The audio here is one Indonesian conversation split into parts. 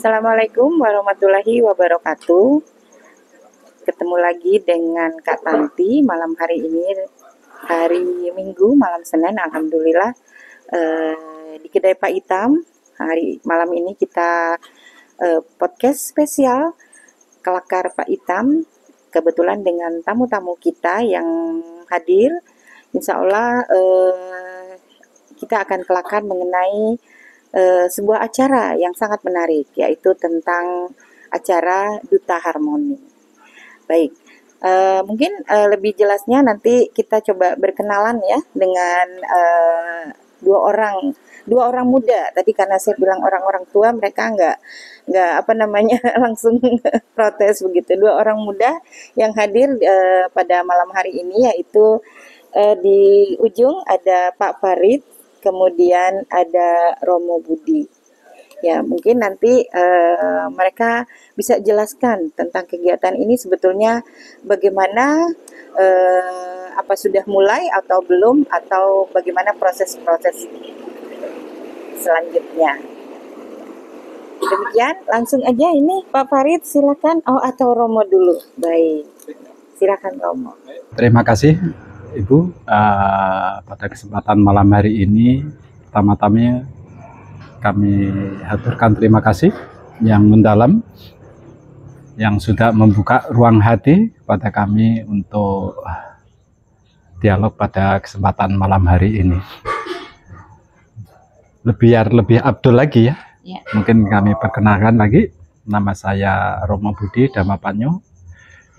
Assalamualaikum warahmatullahi wabarakatuh. Ketemu lagi dengan Kak Tanti malam hari ini, hari Minggu, malam Senin, alhamdulillah, di kedai Pak Itam. Malam ini kita podcast spesial Kelakar Pak Itam, kebetulan dengan tamu-tamu kita yang hadir. Insya Allah kita akan kelakar mengenai sebuah acara yang sangat menarik, yaitu tentang acara Duta Harmoni. Baik, mungkin lebih jelasnya nanti kita coba berkenalan ya dengan dua orang muda. Tadi karena saya bilang orang-orang tua, mereka nggak langsung protes begitu. Dua orang muda yang hadir pada malam hari ini, yaitu di ujung ada Pak Farid, kemudian ada Romo Budi. Ya, mungkin nanti mereka bisa jelaskan tentang kegiatan ini sebetulnya bagaimana, apa sudah mulai atau belum, atau bagaimana proses-proses selanjutnya. Demikian, langsung aja ini Pak Farid, silakan. Atau Romo dulu. Baik, silakan Romo. Terima kasih Ibu, pada kesempatan malam hari ini pertama-tama kami haturkan terima kasih yang mendalam yang sudah membuka ruang hati pada kami untuk dialog pada kesempatan malam hari ini. Lebih Abdul lagi ya. Mungkin kami perkenalkan lagi, nama saya Romo Budi Damapanyo,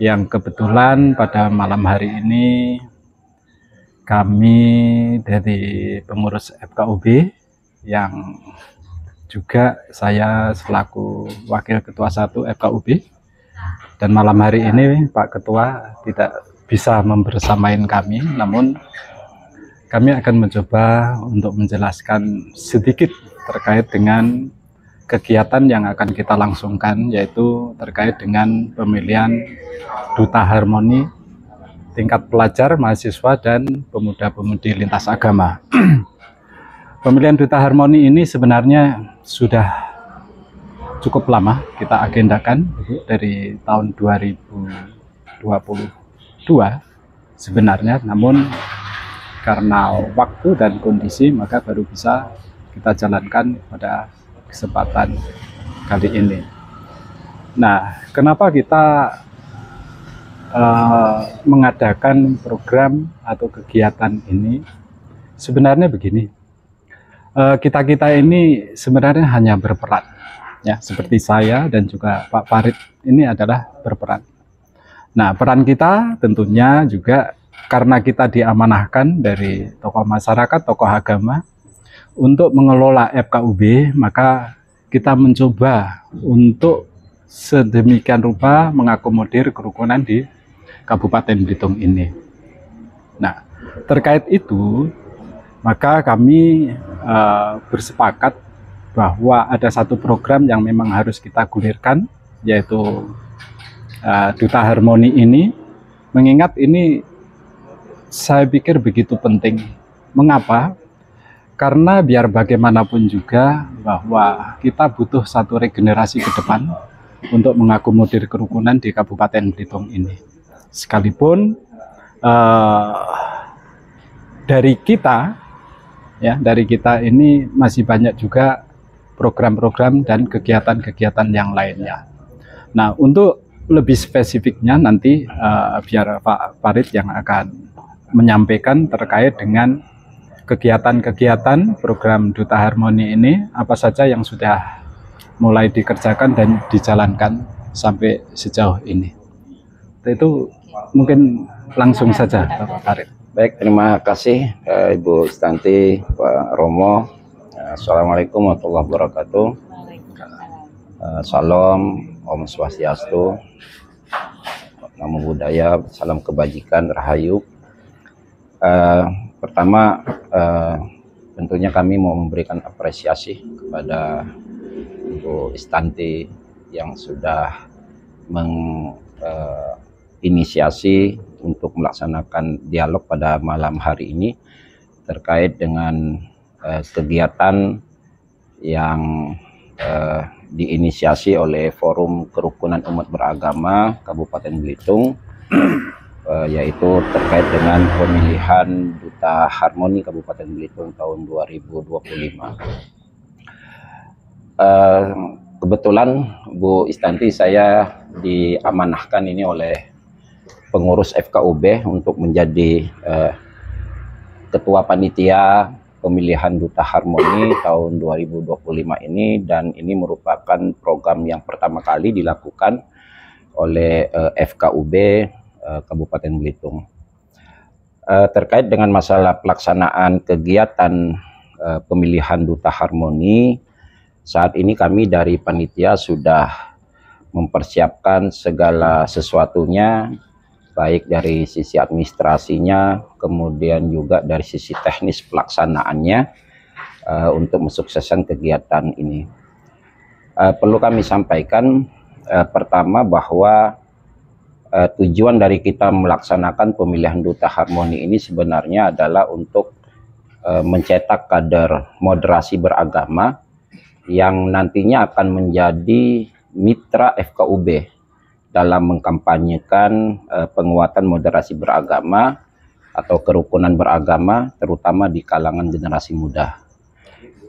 yang kebetulan pada malam hari ini kami dari pengurus FKUB, yang juga saya selaku Wakil Ketua 1 FKUB, dan malam hari ini Pak Ketua tidak bisa membersamain kami, namun kami akan mencoba untuk menjelaskan sedikit terkait dengan kegiatan yang akan kita langsungkan, yaitu terkait dengan pemilihan Duta Harmoni tingkat pelajar, mahasiswa, dan pemuda-pemudi lintas agama. Pemilihan Duta Harmoni ini sebenarnya sudah cukup lama kita agendakan, dari tahun 2022 sebenarnya, namun karena waktu dan kondisi maka baru bisa kita jalankan pada kesempatan kali ini. Nah, kenapa kita mengadakan program atau kegiatan ini? Sebenarnya begini, kita ini sebenarnya hanya berperan ya, seperti saya dan juga Pak Farid ini adalah berperan. Nah, peran kita tentunya juga karena kita diamanahkan dari tokoh masyarakat, tokoh agama untuk mengelola FKUB, maka kita mencoba untuk sedemikian rupa mengakomodir kerukunan di Kabupaten Belitung ini. Nah, terkait itu, maka kami bersepakat bahwa ada satu program yang memang harus kita gulirkan, yaitu Duta Harmoni ini. Mengingat ini saya pikir begitu penting. Mengapa? Karena biar bagaimanapun juga bahwa kita butuh satu regenerasi ke depan untuk mengakomodir kerukunan di Kabupaten Belitung ini. Sekalipun dari kita ini masih banyak juga program-program dan kegiatan-kegiatan yang lainnya. Nah, untuk lebih spesifiknya nanti biar Pak Farid yang akan menyampaikan terkait dengan kegiatan-kegiatan program Duta Harmoni ini, apa saja yang sudah mulai dikerjakan dan dijalankan sampai sejauh ini. Itu mungkin langsung saja Pak Farid. Baik, terima kasih Ibu Stanti, Pak Romo. Assalamualaikum warahmatullahi wabarakatuh. Salam, Om Swastiastu, Namo Buddhaya, salam kebajikan, rahayu. Pertama, tentunya kami mau memberikan apresiasi kepada Ibu Istanti yang sudah inisiasi untuk melaksanakan dialog pada malam hari ini terkait dengan kegiatan yang diinisiasi oleh Forum Kerukunan Umat Beragama Kabupaten Belitung, yaitu terkait dengan pemilihan Duta Harmoni Kabupaten Belitung tahun 2025. Kebetulan Bu Istanti, saya diamanahkan ini oleh pengurus FKUB untuk menjadi Ketua Panitia Pemilihan Duta Harmoni tahun 2025 ini, dan ini merupakan program yang pertama kali dilakukan oleh FKUB Kabupaten Belitung. Terkait dengan masalah pelaksanaan kegiatan pemilihan Duta Harmoni, saat ini kami dari panitia sudah mempersiapkan segala sesuatunya, baik dari sisi administrasinya, kemudian juga dari sisi teknis pelaksanaannya untuk mensukseskan kegiatan ini. Perlu kami sampaikan pertama bahwa tujuan dari kita melaksanakan pemilihan Duta Harmoni ini sebenarnya adalah untuk mencetak kader moderasi beragama yang nantinya akan menjadi mitra FKUB dalam mengkampanyekan penguatan moderasi beragama atau kerukunan beragama, terutama di kalangan generasi muda.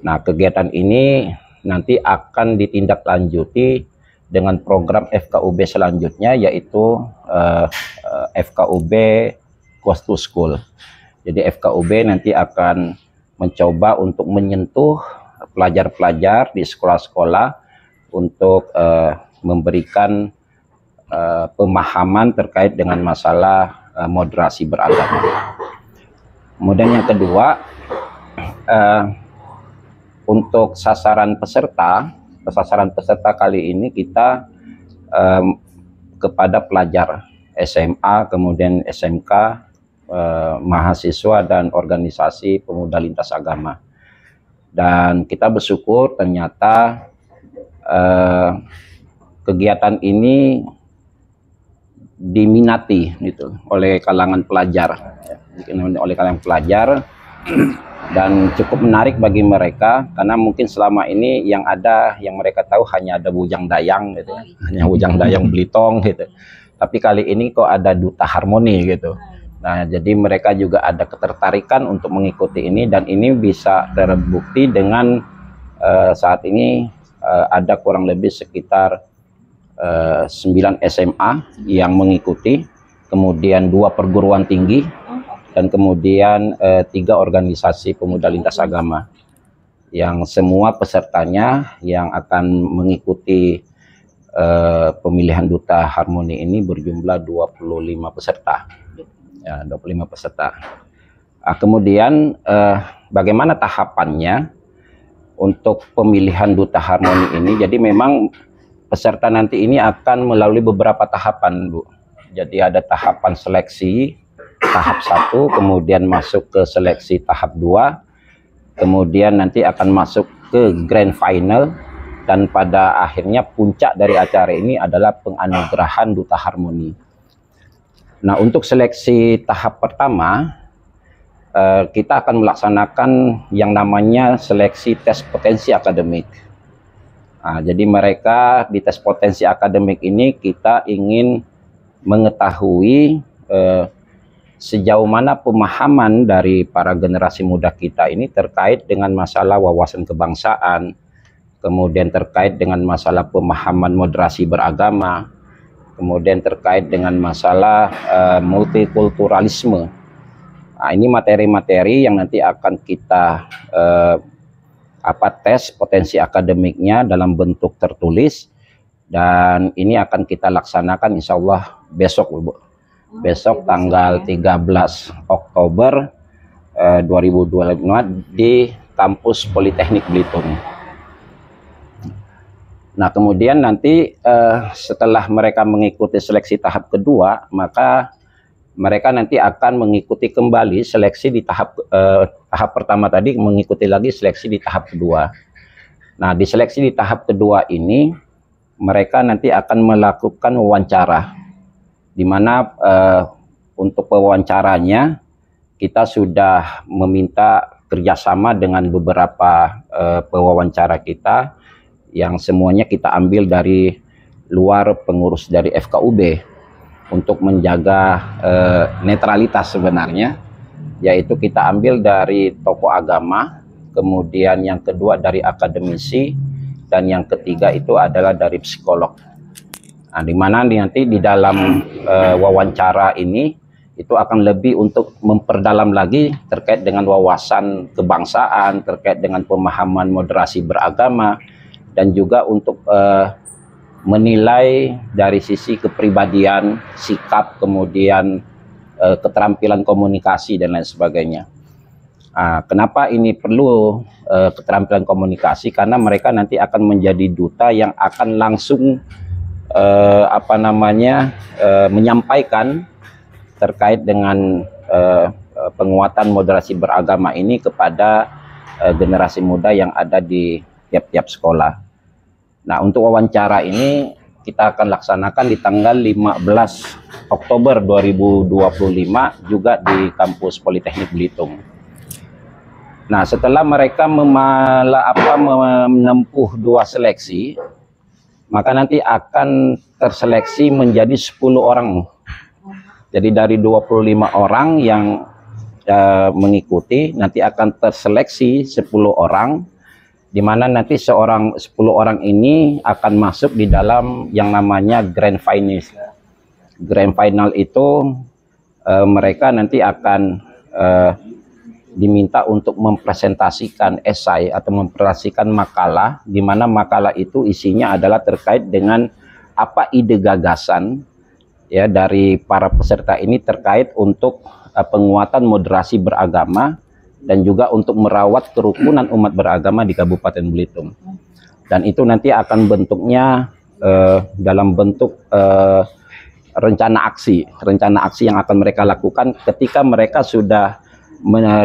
Nah, kegiatan ini nanti akan ditindaklanjuti dengan program FKUB selanjutnya, yaitu FKUB Goes to School. Jadi FKUB nanti akan mencoba untuk menyentuh pelajar-pelajar di sekolah-sekolah untuk memberikan pemahaman terkait dengan masalah moderasi beragama. Kemudian yang kedua, untuk sasaran peserta kali ini kita kepada pelajar SMA, kemudian SMK, mahasiswa dan organisasi pemuda lintas agama. Dan kita bersyukur ternyata kegiatan ini diminati gitu oleh kalangan pelajar, dan cukup menarik bagi mereka, karena mungkin selama ini yang mereka tahu hanya ada Bujang Dayang gitu, hanya Bujang Dayang Belitung gitu. Tapi kali ini kok ada Duta Harmoni gitu. Nah, jadi mereka juga ada ketertarikan untuk mengikuti ini, dan ini bisa terbukti dengan saat ini ada kurang lebih sekitar 9 SMA yang mengikuti, kemudian 2 perguruan tinggi, dan kemudian 3 organisasi pemuda lintas agama, yang semua pesertanya yang akan mengikuti pemilihan Duta Harmoni ini berjumlah 25 peserta. Ya, 25 peserta. Kemudian bagaimana tahapannya untuk pemilihan Duta Harmoni ini? Jadi memang peserta nanti ini akan melalui beberapa tahapan, Bu. Jadi ada tahapan seleksi tahap 1, kemudian masuk ke seleksi tahap 2, kemudian nanti akan masuk ke grand final, dan pada akhirnya puncak dari acara ini adalah penganugerahan Duta Harmoni. Nah, untuk seleksi tahap pertama, kita akan melaksanakan yang namanya seleksi tes potensi akademik. Nah, jadi mereka di tes potensi akademik ini kita ingin mengetahui sejauh mana pemahaman dari para generasi muda kita ini terkait dengan masalah wawasan kebangsaan, kemudian terkait dengan masalah pemahaman moderasi beragama, kemudian terkait dengan masalah multikulturalisme. Nah, ini materi-materi yang nanti akan kita tes potensi akademiknya dalam bentuk tertulis, dan ini akan kita laksanakan insya Allah besok, Bu. Besok tanggal 13 Oktober 2025 di kampus Politeknik Belitung. Nah, kemudian nanti setelah mereka mengikuti seleksi tahap kedua, maka mereka nanti akan mengikuti kembali seleksi di tahap pertama tadi, mengikuti lagi seleksi di tahap kedua. Nah, di seleksi di tahap kedua ini mereka nanti akan melakukan wawancara, di mana untuk pewawancaranya kita sudah meminta kerjasama dengan beberapa pewawancara kita, yang semuanya kita ambil dari luar pengurus dari FKUB untuk menjaga netralitas sebenarnya, yaitu kita ambil dari tokoh agama, kemudian yang kedua dari akademisi, dan yang ketiga itu adalah dari psikolog. Nah, di mana nanti di dalam wawancara ini itu akan lebih untuk memperdalam lagi terkait dengan wawasan kebangsaan, terkait dengan pemahaman moderasi beragama, dan juga untuk menilai dari sisi kepribadian, sikap, kemudian keterampilan komunikasi dan lain sebagainya. Nah, kenapa ini perlu keterampilan komunikasi? Karena mereka nanti akan menjadi duta yang akan langsung menyampaikan terkait dengan penguatan moderasi beragama ini kepada generasi muda yang ada di tiap-tiap sekolah. Nah, untuk wawancara ini kita akan laksanakan di tanggal 15 Oktober 2025 juga di kampus Politeknik Belitung. Nah, setelah mereka menempuh 2 seleksi, maka nanti akan terseleksi menjadi 10 orang. Jadi dari 25 orang yang mengikuti, nanti akan terseleksi 10 orang, di mana nanti 10 orang ini akan masuk di dalam yang namanya Grand Final. Grand Final itu mereka nanti akan diminta untuk mempresentasikan esai atau mempresentasikan makalah, di mana makalah itu isinya adalah terkait dengan apa ide gagasan ya dari para peserta ini terkait untuk penguatan moderasi beragama dan juga untuk merawat kerukunan umat beragama di Kabupaten Belitung. Dan itu nanti akan bentuknya dalam bentuk rencana aksi yang akan mereka lakukan ketika mereka sudah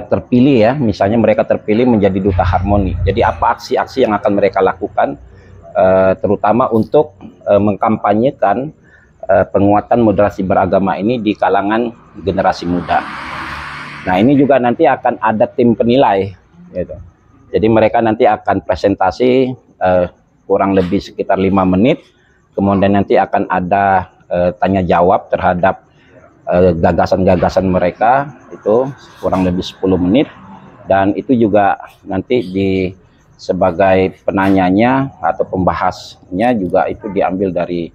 terpilih ya, misalnya mereka terpilih menjadi duta harmoni. Jadi apa aksi-aksi yang akan mereka lakukan terutama untuk mengkampanyekan penguatan moderasi beragama ini di kalangan generasi muda. Nah, ini juga nanti akan ada tim penilai gitu. Jadi mereka nanti akan presentasi kurang lebih sekitar 5 menit, kemudian nanti akan ada tanya jawab terhadap gagasan-gagasan mereka, itu kurang lebih 10 menit, dan itu juga nanti sebagai penanyanya atau pembahasnya juga itu diambil dari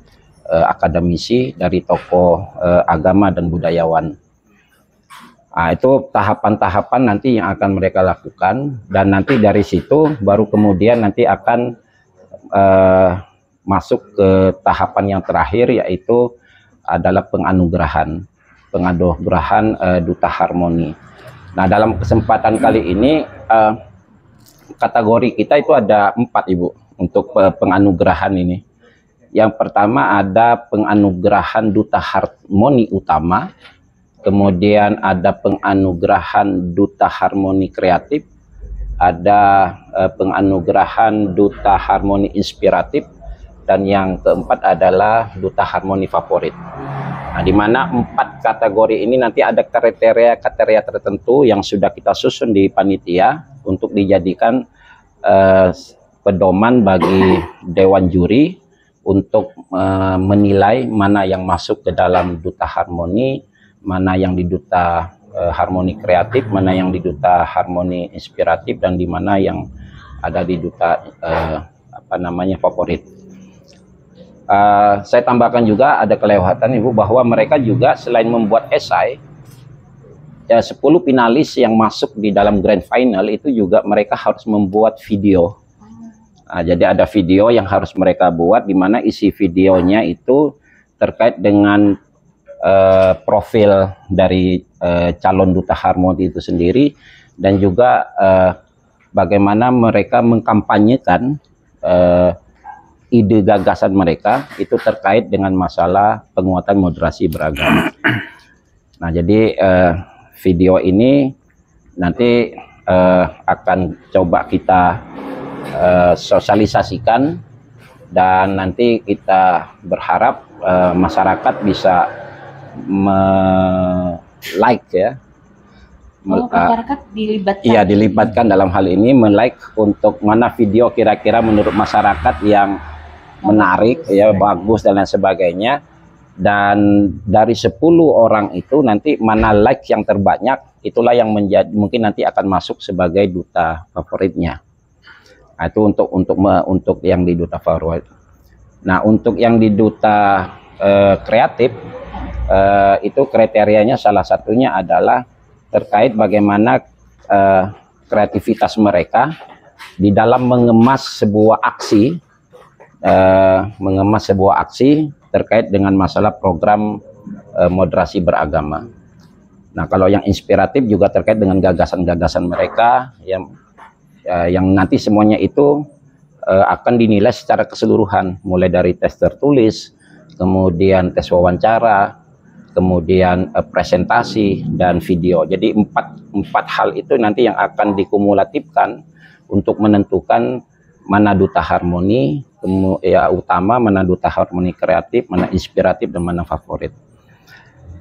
akademisi, dari tokoh agama dan budayawan. Nah, itu tahapan-tahapan nanti yang akan mereka lakukan, dan nanti dari situ baru kemudian nanti akan masuk ke tahapan yang terakhir, yaitu adalah penganugerahan duta harmoni. Nah, dalam kesempatan kali ini kategori kita itu ada 4, Ibu, untuk penganugerahan ini. Yang pertama ada penganugerahan duta harmoni utama, kemudian ada penganugerahan duta harmoni kreatif, ada penganugerahan duta harmoni inspiratif, dan yang keempat adalah duta harmoni favorit. Nah, di mana 4 kategori ini nanti ada kriteria tertentu yang sudah kita susun di panitia untuk dijadikan pedoman bagi dewan juri untuk menilai mana yang masuk ke dalam duta harmoni, mana yang di duta harmoni kreatif, mana yang di duta harmoni inspiratif, dan di mana yang ada di duta favorit. Saya tambahkan juga ada kelewatan, Ibu, bahwa mereka juga selain membuat esai, 10 finalis yang masuk di dalam grand final itu juga mereka harus membuat video. Nah, jadi ada video yang harus mereka buat, di mana isi videonya itu terkait dengan profil dari calon duta harmoni itu sendiri, dan juga bagaimana mereka mengkampanyekan ide gagasan mereka itu terkait dengan masalah penguatan moderasi beragama. Nah, jadi video ini nanti akan coba kita sosialisasikan, dan nanti kita berharap masyarakat bisa Masyarakat dilibatkan. Iya, dilibatkan dalam hal ini, like untuk mana video kira-kira menurut masyarakat yang menarik, ya bagus dan lain sebagainya. Dan dari 10 orang itu nanti mana like yang terbanyak, itulah yang menjadi mungkin nanti akan masuk sebagai duta favoritnya. Nah, itu untuk yang di duta favorit. Nah, untuk yang di duta kreatif, itu kriterianya salah satunya adalah terkait bagaimana kreativitas mereka di dalam mengemas sebuah aksi terkait dengan masalah program moderasi beragama. Nah, kalau yang inspiratif juga terkait dengan gagasan-gagasan mereka yang nanti semuanya itu akan dinilai secara keseluruhan, mulai dari tes tertulis, kemudian tes wawancara, kemudian presentasi dan video. Jadi empat hal itu nanti yang akan dikumulatifkan untuk menentukan mana duta harmoni utama, mana duta harmoni kreatif, mana inspiratif, dan mana favorit.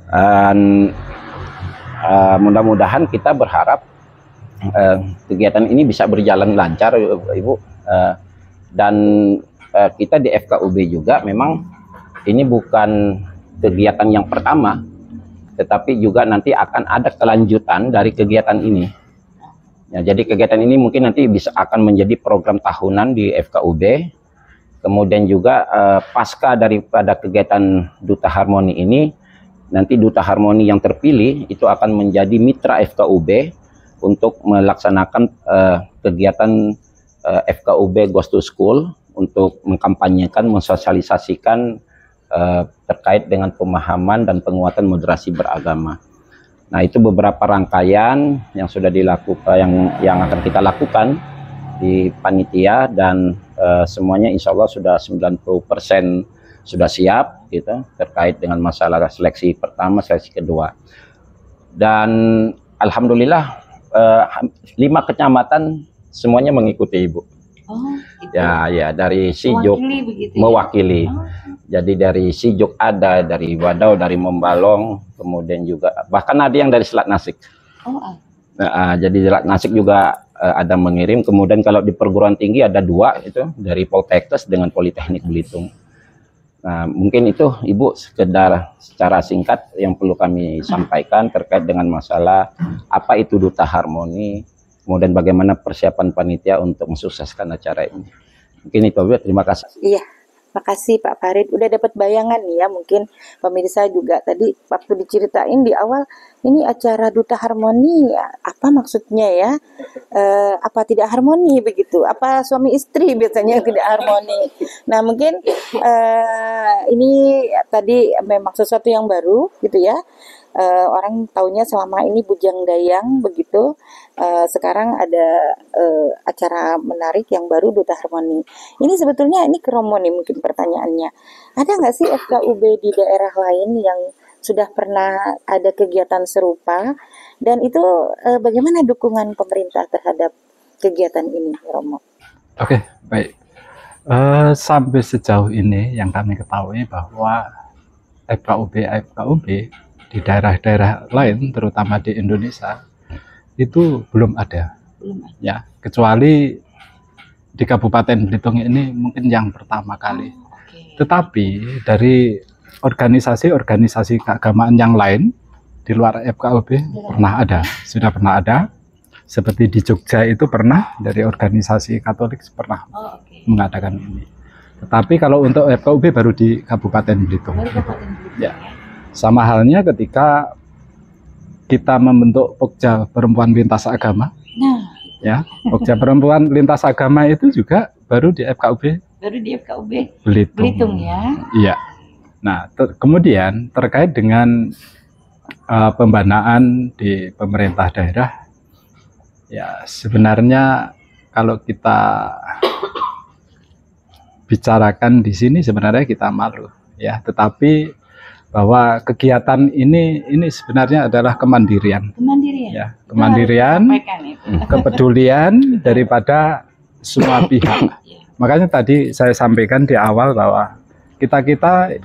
Dan mudah-mudahan kita berharap kegiatan ini bisa berjalan lancar, Ibu. Dan kita di FKUB juga memang ini bukan kegiatan yang pertama, tetapi juga nanti akan ada kelanjutan dari kegiatan ini. Ya, jadi kegiatan ini mungkin nanti akan menjadi program tahunan di FKUB. Kemudian juga pasca daripada kegiatan Duta Harmoni ini, nanti Duta Harmoni yang terpilih itu akan menjadi mitra FKUB untuk melaksanakan kegiatan FKUB Goes to School untuk mengkampanyekan, mensosialisasikan terkait dengan pemahaman dan penguatan moderasi beragama. Nah, itu beberapa rangkaian yang sudah dilakukan, yang akan kita lakukan di panitia, dan semuanya insya Allah sudah 90% sudah siap gitu, terkait dengan masalah seleksi pertama, seleksi kedua. Dan alhamdulillah 5 kecamatan semuanya mengikuti, Ibu. Oh, gitu. Ya, dari Sijuk mewakili. Jadi dari Sijuk ada, dari Wadau, dari Membalong, kemudian juga bahkan ada yang dari Selat Nasik. Jadi Selat Nasik juga ada mengirim. Kemudian kalau di perguruan tinggi ada 2 itu, dari Poltekkes dengan Politeknik Belitung. Nah, mungkin itu Ibu sekedar secara singkat yang perlu kami sampaikan terkait dengan masalah apa itu Duta Harmoni, kemudian bagaimana persiapan panitia untuk mensukseskan acara ini. Mungkin itu, Bu. Terima kasih. Iya, makasih Pak Farid. Udah dapat bayangan nih ya, mungkin pemirsa juga tadi waktu diceritain di awal, ini acara Duta Harmoni ya, apa maksudnya ya? Apa tidak harmoni begitu? Apa suami istri biasanya yang tidak harmoni? Nah, mungkin ini tadi memang sesuatu yang baru gitu ya. Orang taunya selama ini bujang dayang begitu. Sekarang ada acara menarik yang baru, Duta Harmoni. Ini sebetulnya ini kromo nih mungkin pertanyaannya. Ada nggak sih FKUB di daerah lain yang sudah pernah ada kegiatan serupa, dan itu bagaimana dukungan pemerintah terhadap kegiatan ini, Romo? Oke, baik. Sampai sejauh ini yang kami ketahui bahwa FKUB di daerah-daerah lain, terutama di Indonesia, itu belum ada. Ya, kecuali di Kabupaten Belitung ini mungkin yang pertama kali. Tetapi dari organisasi-organisasi keagamaan yang lain di luar FKUB sudah pernah ada. Seperti di Jogja itu pernah, dari organisasi Katolik pernah mengadakan ini. Tetapi kalau untuk FKUB baru di Kabupaten Belitung. Ya. Sama halnya ketika kita membentuk Pokja Perempuan Lintas Agama. Ya, Pokja Perempuan Lintas Agama itu juga baru di FKUB. Baru di FKUB Belitung ya. Iya. Nah, kemudian terkait dengan pembanaan di pemerintah daerah, ya sebenarnya kalau kita bicarakan di sini sebenarnya kita malu, ya. Tetapi bahwa kegiatan ini sebenarnya adalah kemandirian. Ya, kemandirian, kepedulian daripada semua pihak. Makanya tadi saya sampaikan di awal bahwa kita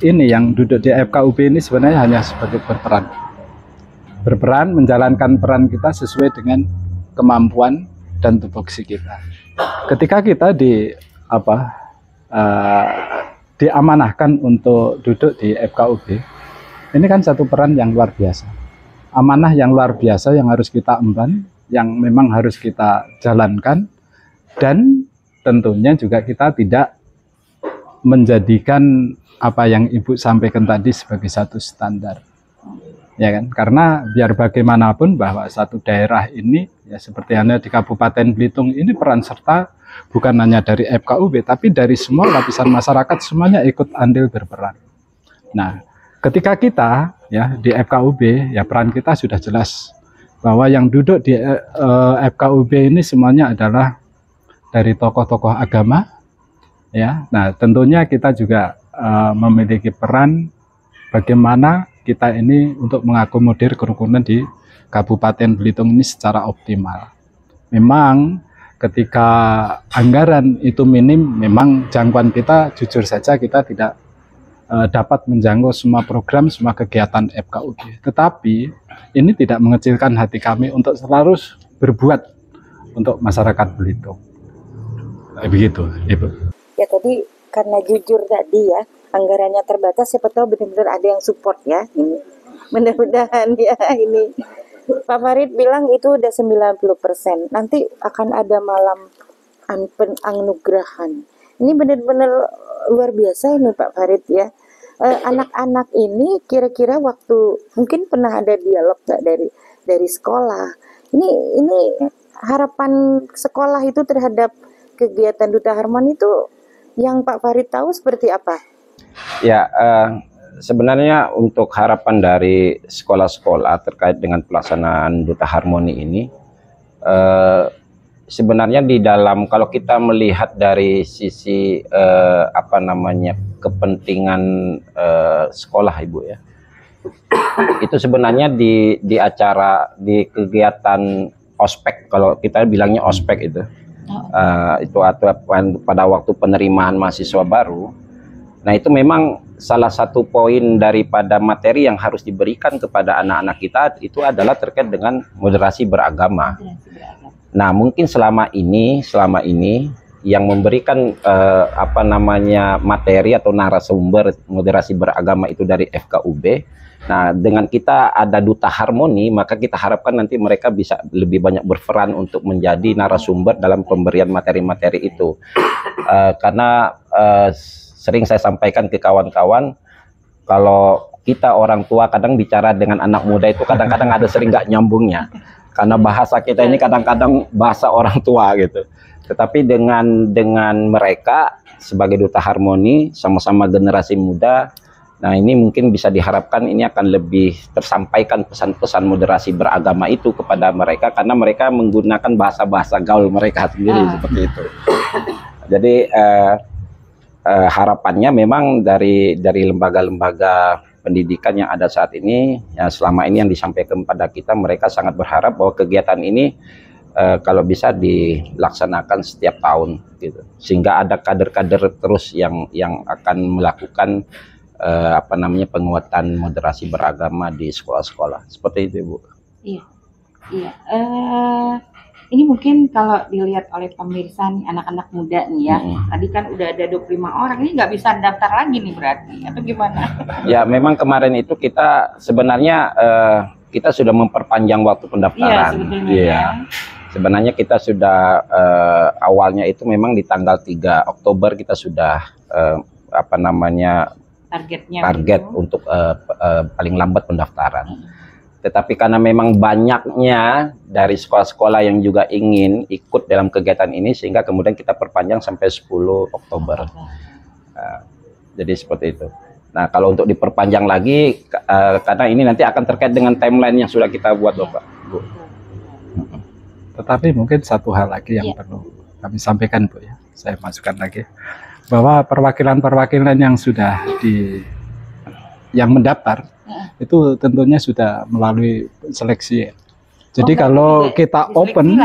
ini yang duduk di FKUB ini sebenarnya hanya sebagai berperan. berperan, menjalankan peran kita sesuai dengan kemampuan dan tupoksi kita. Ketika kita diamanahkan untuk duduk di FKUB, ini kan satu peran yang luar biasa, amanah yang luar biasa yang harus kita emban, yang memang harus kita jalankan, dan tentunya juga kita tidak menjadikan apa yang Ibu sampaikan tadi sebagai satu standar, ya kan? Karena biar bagaimanapun bahwa satu daerah ini, ya seperti halnya di Kabupaten Belitung ini, peran serta bukan hanya dari FKUB, tapi dari semua lapisan masyarakat, semuanya ikut andil berperan. Nah, ketika kita ya di FKUB, ya peran kita sudah jelas bahwa yang duduk di FKUB ini semuanya adalah dari tokoh-tokoh agama, ya. Nah, tentunya kita juga memiliki peran bagaimana kita ini untuk mengakomodir kerukunan di Kabupaten Belitung ini secara optimal. Memang ketika anggaran itu minim, memang jangkauan kita jujur saja kita tidak dapat menjangkau semua program, semua kegiatan FKUB. Tetapi ini tidak mengecilkan hati kami untuk selalu berbuat untuk masyarakat Belitung. Begitu, Ibu. Ya tadi karena jujur tadi ya, anggarannya terbatas, siapa tahu benar-benar ada yang support ya ini. Mudah-mudahan ya ini. Pak Farid bilang itu udah 90%. Nanti akan ada malam penganugerahan. Ini benar-benar luar biasa ini Pak Farid ya. Anak-anak ini kira-kira waktu mungkin pernah ada dialog nggak dari sekolah. Ini harapan sekolah itu terhadap kegiatan Duta Harmoni itu yang Pak Farid tahu seperti apa? Ya, sebenarnya untuk harapan dari sekolah-sekolah terkait dengan pelaksanaan Duta Harmoni ini, sebenarnya di dalam, kalau kita melihat dari sisi kepentingan sekolah, Ibu ya, itu sebenarnya di acara, di kegiatan ospek, kalau kita bilangnya ospek itu pada waktu penerimaan mahasiswa baru. Nah, itu memang salah satu poin daripada materi yang harus diberikan kepada anak-anak kita itu adalah terkait dengan moderasi beragama. Nah, mungkin selama ini yang memberikan materi atau narasumber moderasi beragama itu dari FKUB. Nah, dengan kita ada Duta Harmoni, maka kita harapkan nanti mereka bisa lebih banyak berperan untuk menjadi narasumber dalam pemberian materi-materi itu. Karena sering saya sampaikan ke kawan-kawan, kalau kita orang tua kadang bicara dengan anak muda itu kadang-kadang ada sering nggak nyambungnya. Karena bahasa kita ini kadang-kadang bahasa orang tua gitu. Tetapi dengan mereka sebagai Duta Harmoni, sama-sama generasi muda, nah ini mungkin bisa diharapkan ini akan lebih tersampaikan pesan-pesan moderasi beragama itu kepada mereka, karena mereka menggunakan bahasa-bahasa gaul mereka sendiri seperti itu. Jadi harapannya memang dari lembaga-lembaga pendidikan yang ada saat ini, ya selama ini yang disampaikan kepada kita, mereka sangat berharap bahwa kegiatan ini kalau bisa dilaksanakan setiap tahun gitu, sehingga ada kader-kader terus yang akan melakukan penguatan moderasi beragama di sekolah-sekolah. Seperti itu, Bu. Iya. Ini mungkin kalau dilihat oleh pemirsa nih, anak-anak muda nih ya, tadi kan udah ada 25 orang, ini nggak bisa daftar lagi nih berarti, atau gimana? Ya, memang kemarin itu kita sebenarnya kita sudah memperpanjang waktu pendaftaran. Iya. Sebenarnya kita sudah awalnya itu memang di tanggal 3 Oktober kita sudah target untuk paling lambat pendaftaran. Tetapi karena memang banyaknya dari sekolah-sekolah yang juga ingin ikut dalam kegiatan ini, sehingga kemudian kita perpanjang sampai 10 Oktober. Jadi seperti itu. Nah, kalau untuk diperpanjang lagi, karena ini nanti akan terkait dengan timeline yang sudah kita buat, Bapak. Bu. Tetapi mungkin satu hal lagi yang perlu kami sampaikan, Bu ya. Saya masukkan lagi bahwa perwakilan-perwakilan yang sudah yang mendaftar itu tentunya sudah melalui seleksi. Jadi kalau kita open,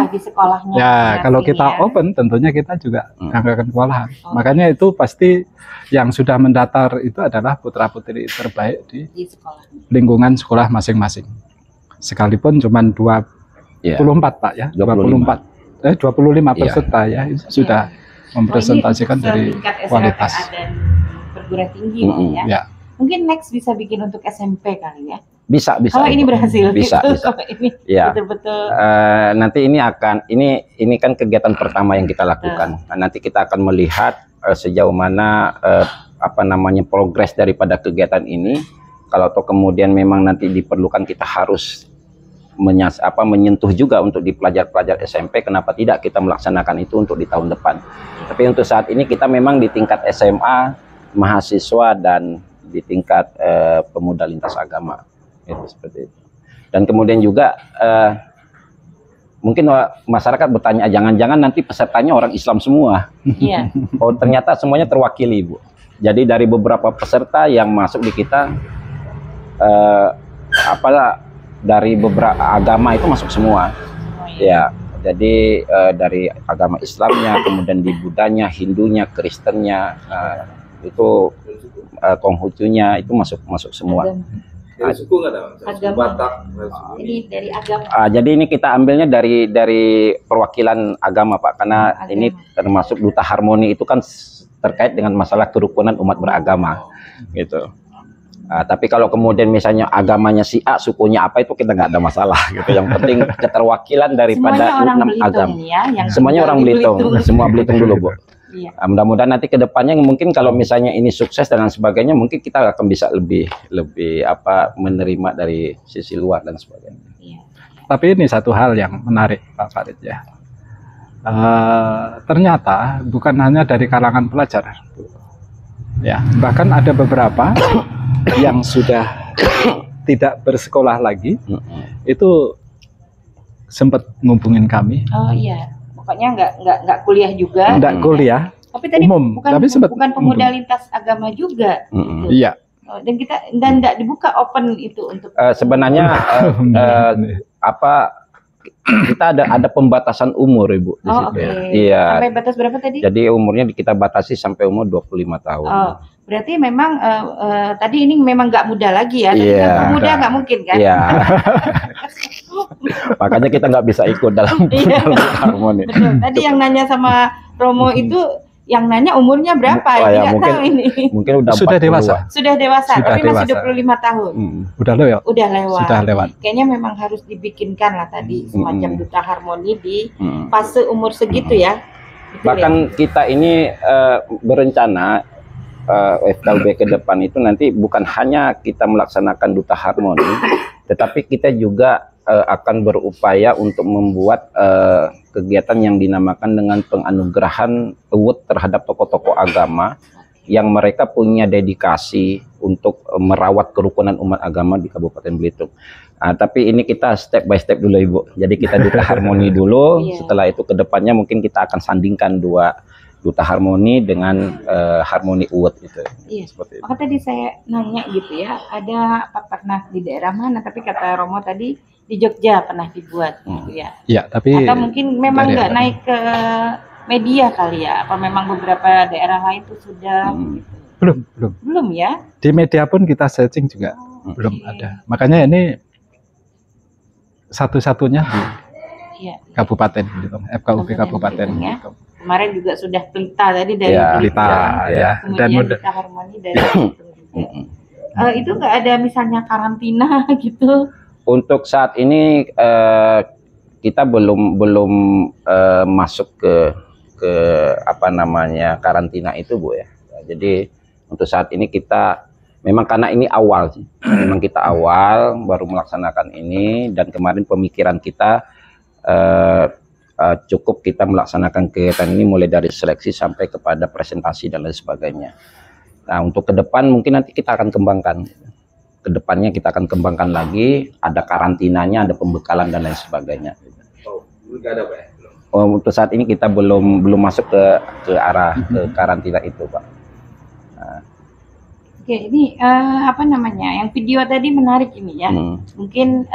kalau kita open tentunya kita juga akan kewalahan. Makanya itu pasti yang sudah mendaftar itu adalah putra-putri terbaik di lingkungan sekolah masing-masing. sekalipun cuma 24 Pak ya, 25 peserta ya, itu sudah mempresentasikan dari kualitas. dan perguruan tinggi ya. Ya. Mungkin next bisa bikin untuk SMP kali ya. Bisa. Kalau ini berhasil bisa, gitu. bisa. Kalau ini Ya. betul-betul. Nanti ini kan kegiatan pertama yang kita lakukan. Nah, nanti kita akan melihat sejauh mana progres daripada kegiatan ini. Kalau toh kemudian memang nanti diperlukan kita harus menyentuh juga untuk di pelajar-pelajar SMP, kenapa tidak kita melaksanakan itu untuk di tahun depan. Tapi untuk saat ini kita memang di tingkat SMA, mahasiswa, dan di tingkat pemuda lintas agama, itu seperti itu. Dan kemudian juga mungkin masyarakat bertanya, jangan-jangan nanti pesertanya orang Islam semua. Iya. Oh, ternyata semuanya terwakili, Bu. Jadi dari beberapa peserta yang masuk di kita, dari beberapa agama itu masuk semua. Ya, jadi dari agama Islamnya, kemudian di Budanya, Hindunya, Kristennya, itu Konghucunya itu masuk semua. Dari suku nggak ada? Agama. Batak. Ini dari agama. Jadi ini kita ambilnya dari perwakilan agama, Pak, karena Agama. ini termasuk duta harmoni itu kan terkait dengan masalah kerukunan umat beragama, gitu. Tapi kalau kemudian misalnya agamanya si A, sukunya apa, itu kita nggak ada masalah, gitu. Yang penting keterwakilan daripada Semuanya orang 6 Belitung agama. ya, yang Semuanya orang tinggal di Belitung, semua Belitung dulu, Bu. Iya. Mudah-mudahan nanti ke depannya mungkin kalau misalnya ini sukses dan lain sebagainya, mungkin kita akan bisa lebih menerima dari sisi luar dan sebagainya. Iya. Tapi ini satu hal yang menarik Pak Farid ya. Ternyata bukan hanya dari kalangan pelajar, ya, bahkan ada beberapa yang sudah tidak bersekolah lagi, itu sempat ngubungin kami. Oh iya. Pokoknya nggak kuliah juga. Nggak kuliah, Tapi tadi umum, bukan tapi sempat bukan pemuda ngubung. lintas agama juga. Gitu. Iya. Oh, dan nggak dibuka open itu untuk Sebenarnya kita ada pembatasan umur, Ibu, di Oh, situ. oke. Iya. Sampai batas berapa tadi? Jadi umurnya kita batasi sampai umur 25 tahun. Oh, berarti memang tadi ini memang nggak muda lagi ya. Tadi Iya. kan muda nggak mungkin kan? Iya. Makanya kita nggak bisa ikut dalam Iya. harmoni. Betul. Tadi yang nanya sama Romo itu, yang nanya umurnya berapa? Oh, Ini ya, nggak mungkin- tahu ini. Mungkin udah Sudah 40-an. dewasa. Sudah dewasa, Sudah tapi masih dewasa. 25 tahun. Udah lewat. Udah lewat. Sudah lewat. Kayaknya memang harus dibikinkan lah tadi semacam duta harmoni di Mm. fase umur segitu ya. Betul Bahkan ya? kita ini berencana FKUB ke depan itu nanti bukan hanya kita melaksanakan duta harmoni, tetapi kita juga akan berupaya untuk membuat kegiatan yang dinamakan dengan penganugerahan award terhadap tokoh-tokoh agama yang mereka punya dedikasi untuk merawat kerukunan umat agama di Kabupaten Belitung. Tapi ini kita step by step dulu, Ibu. Jadi kita duta harmoni dulu. Iya. Setelah itu ke depannya mungkin kita akan sandingkan dua duta harmoni dengan harmoni award gitu. Iya. Seperti itu. Maka tadi saya nanya gitu ya, ada apa pernah di daerah mana? Tapi kata Romo tadi di Jogja pernah dibuat gitu ya. Iya, tapi Atau mungkin memang dari nggak apa? naik ke media kali ya? Apa memang beberapa daerah lain itu sudah belum ya? Di media pun kita searching juga belum ada. Makanya ini satu-satunya di Iya. Kabupaten Belitung, FKUB Kabupaten Belitung ya. Belitung. Kemarin juga sudah Pelita tadi dari Iya, Pelita, Belitung. ya. Kemudian Dan mudah- duta harmoni dari Belitung juga. Itu nggak ada misalnya karantina gitu? Untuk saat ini kita belum masuk ke apa namanya karantina itu, Bu ya. Jadi untuk saat ini kita memang karena ini awal sih. Memang kita awal baru melaksanakan ini, dan kemarin pemikiran kita cukup kita melaksanakan kegiatan ini mulai dari seleksi sampai kepada presentasi dan lain sebagainya. Nah, untuk ke depan mungkin nanti kita akan kembangkan. Kedepannya kita akan kembangkan lagi, ada karantinanya, ada pembekalan dan lain sebagainya. Oh, nggak ada, Pak ya? Belum. Untuk saat ini kita belum masuk ke arah ke karantina itu, Pak. Oke, ini apa namanya? Yang video tadi menarik ini ya. Mungkin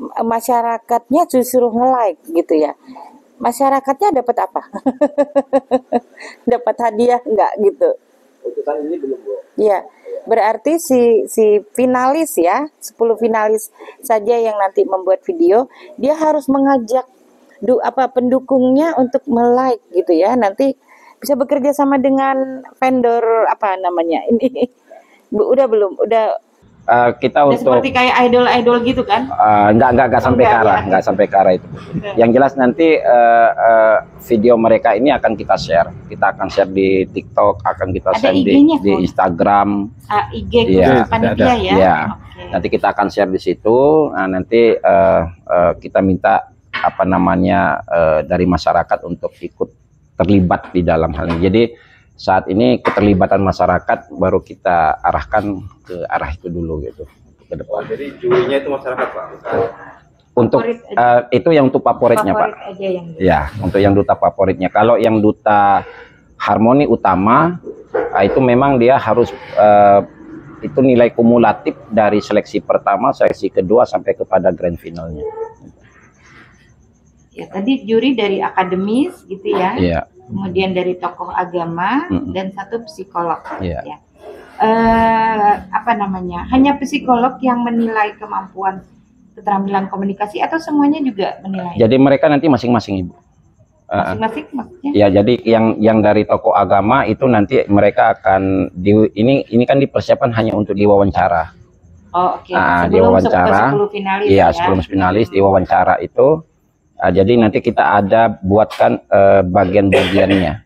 masyarakatnya justru nge-like gitu ya. Masyarakatnya dapat apa? Dapat hadiah enggak gitu? Untuk tahun ini belum, Bu. Iya, berarti si finalis ya, 10 finalis saja yang nanti membuat video, dia harus mengajak pendukungnya untuk like gitu ya. Nanti bisa bekerja sama dengan vendor apa namanya ini. Udah belum? Udah Kita untuk seperti kayak idol-idol gitu kan? nggak sampai ke arah, nggak sampai ke arah itu. Yang jelas nanti video mereka ini akan kita share. Kita akan share di TikTok, akan kita Ada share IG-nya, di kok? Instagram. IG Iya, panitia ya. Iya. Oke. Nanti kita akan share di situ. Nah, nanti kita minta apa namanya dari masyarakat untuk ikut terlibat di dalam hal ini. Jadi saat ini keterlibatan masyarakat baru kita arahkan ke arah itu dulu gitu ke Oh, depan. jadi jurinya itu masyarakat, Pak. Bukan. Untuk Favorit itu yang untuk favoritnya, Favorit Pak. aja yang Ya, untuk yang duta favoritnya. Kalau yang duta harmoni utama itu memang dia harus itu nilai kumulatif dari seleksi pertama, seleksi kedua sampai kepada grand finalnya. ya tadi juri dari akademis gitu ya. Iya. Kemudian dari tokoh agama dan satu psikolog. Iya. Ya. Apa namanya? Hanya psikolog yang menilai kemampuan keterampilan komunikasi atau semuanya juga menilai? Jadi mereka nanti masing-masing, Ibu. Masing-masing maksudnya? Ya, jadi yang dari tokoh agama itu nanti mereka akan ini kan dipersiapkan hanya untuk diwawancara. Oh, oke. Nah, Sebelum diwawancara. 10 finalis Iya, ya. sebelum finalis diwawancara itu. Jadi nanti kita ada buatkan bagian-bagiannya.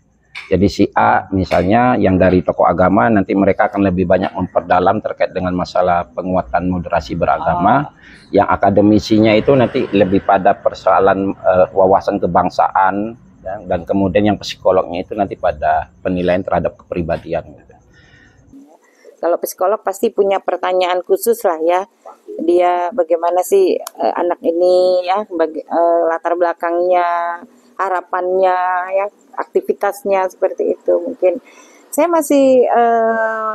Jadi si A misalnya yang dari tokoh agama nanti mereka akan lebih banyak memperdalam terkait dengan masalah penguatan moderasi beragama. Yang akademisinya itu nanti lebih pada persoalan wawasan kebangsaan ya, dan kemudian yang psikolognya itu nanti pada penilaian terhadap kepribadian. Gitu. Kalau psikolog pasti punya pertanyaan khusus lah ya. Dia bagaimana sih anak ini ya, latar belakangnya, harapannya ya, aktivitasnya seperti itu. Mungkin saya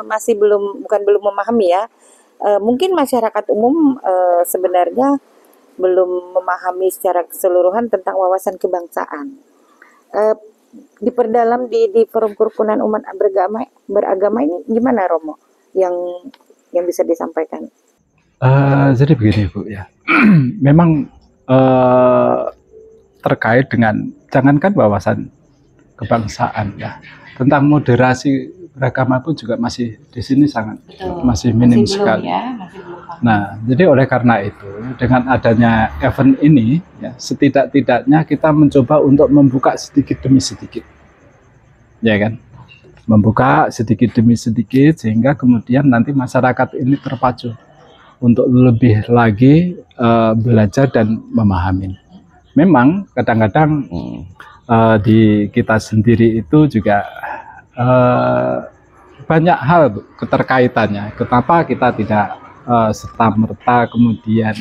masih belum memahami ya. Mungkin masyarakat umum sebenarnya belum memahami secara keseluruhan tentang wawasan kebangsaan. Diperdalam di forum kerukunan umat beragama ini gimana, Romo? Yang bisa disampaikan? Jadi begini, Bu ya. Memang terkait dengan jangankan wawasan kebangsaan ya, tentang moderasi beragama pun juga masih di sini sangat masih minim sekali. Masih belum paham. Nah, jadi oleh karena itu dengan adanya event ini ya, setidak-tidaknya kita mencoba untuk membuka sedikit demi sedikit. Ya kan? Membuka sedikit demi sedikit sehingga kemudian nanti masyarakat ini terpacu untuk lebih lagi belajar dan memahami. Memang kadang-kadang di kita sendiri itu juga banyak hal keterkaitannya. Kenapa kita tidak serta-merta kemudian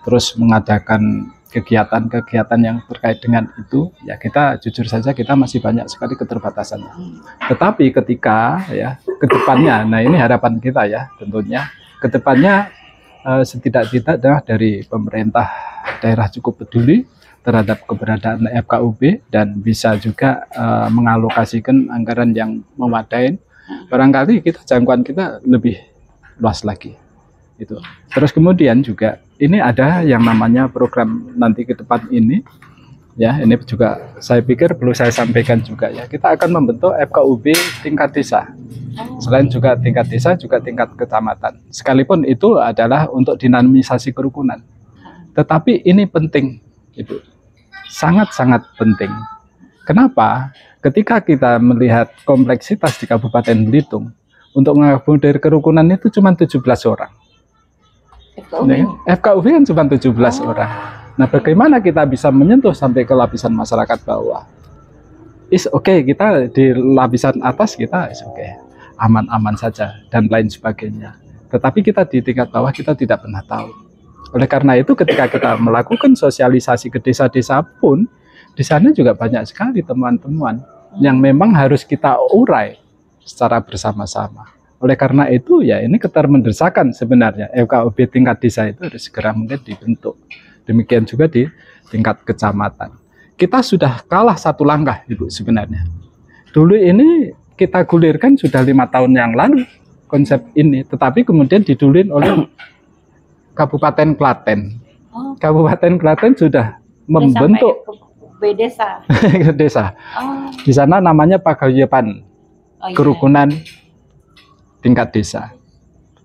terus mengadakan kegiatan-kegiatan yang terkait dengan itu? Ya kita jujur saja kita masih banyak sekali keterbatasannya. Tetapi ketika ya kedepannya, nah ini harapan kita ya tentunya kedepannya setidak-tidaknya dari pemerintah daerah cukup peduli terhadap keberadaan FKUB dan bisa juga mengalokasikan anggaran yang memadai. Barangkali kita jangkauan kita lebih luas lagi. Itu. Terus kemudian juga ini ada yang namanya program nanti ke depan ini. Ya, ini juga saya pikir perlu saya sampaikan juga ya. Kita akan membentuk FKUB tingkat desa. Selain juga tingkat desa, juga tingkat kecamatan. Sekalipun itu adalah untuk dinamisasi kerukunan. Tetapi ini penting, Ibu. Sangat-sangat penting. Kenapa? Ketika kita melihat kompleksitas di Kabupaten Belitung, untuk mengakomodir kerukunan itu cuma 17 orang. FKUB kan cuma 17 orang. Nah, bagaimana kita bisa menyentuh sampai ke lapisan masyarakat bawah? Oke, kita di lapisan atas kita aman-aman saja dan lain sebagainya. Tetapi kita di tingkat bawah kita tidak pernah tahu. Oleh karena itu ketika kita melakukan sosialisasi ke desa-desa pun, di sana juga banyak sekali temuan-temuan yang memang harus kita urai secara bersama-sama. Oleh karena itu ya ini ketermendesakan sebenarnya FKUB tingkat desa itu harus segera mungkin dibentuk. Demikian juga di tingkat kecamatan. Kita sudah kalah satu langkah, Ibu, sebenarnya. Dulu ini kita gulirkan sudah 5 tahun yang lalu konsep ini, tetapi kemudian didulin oleh Kabupaten Klaten. Oh, Kabupaten Klaten sudah udah membentuk sampai ke desa. desa. Oh, Di sana namanya Paguyuban, oh iya. kerukunan tingkat desa.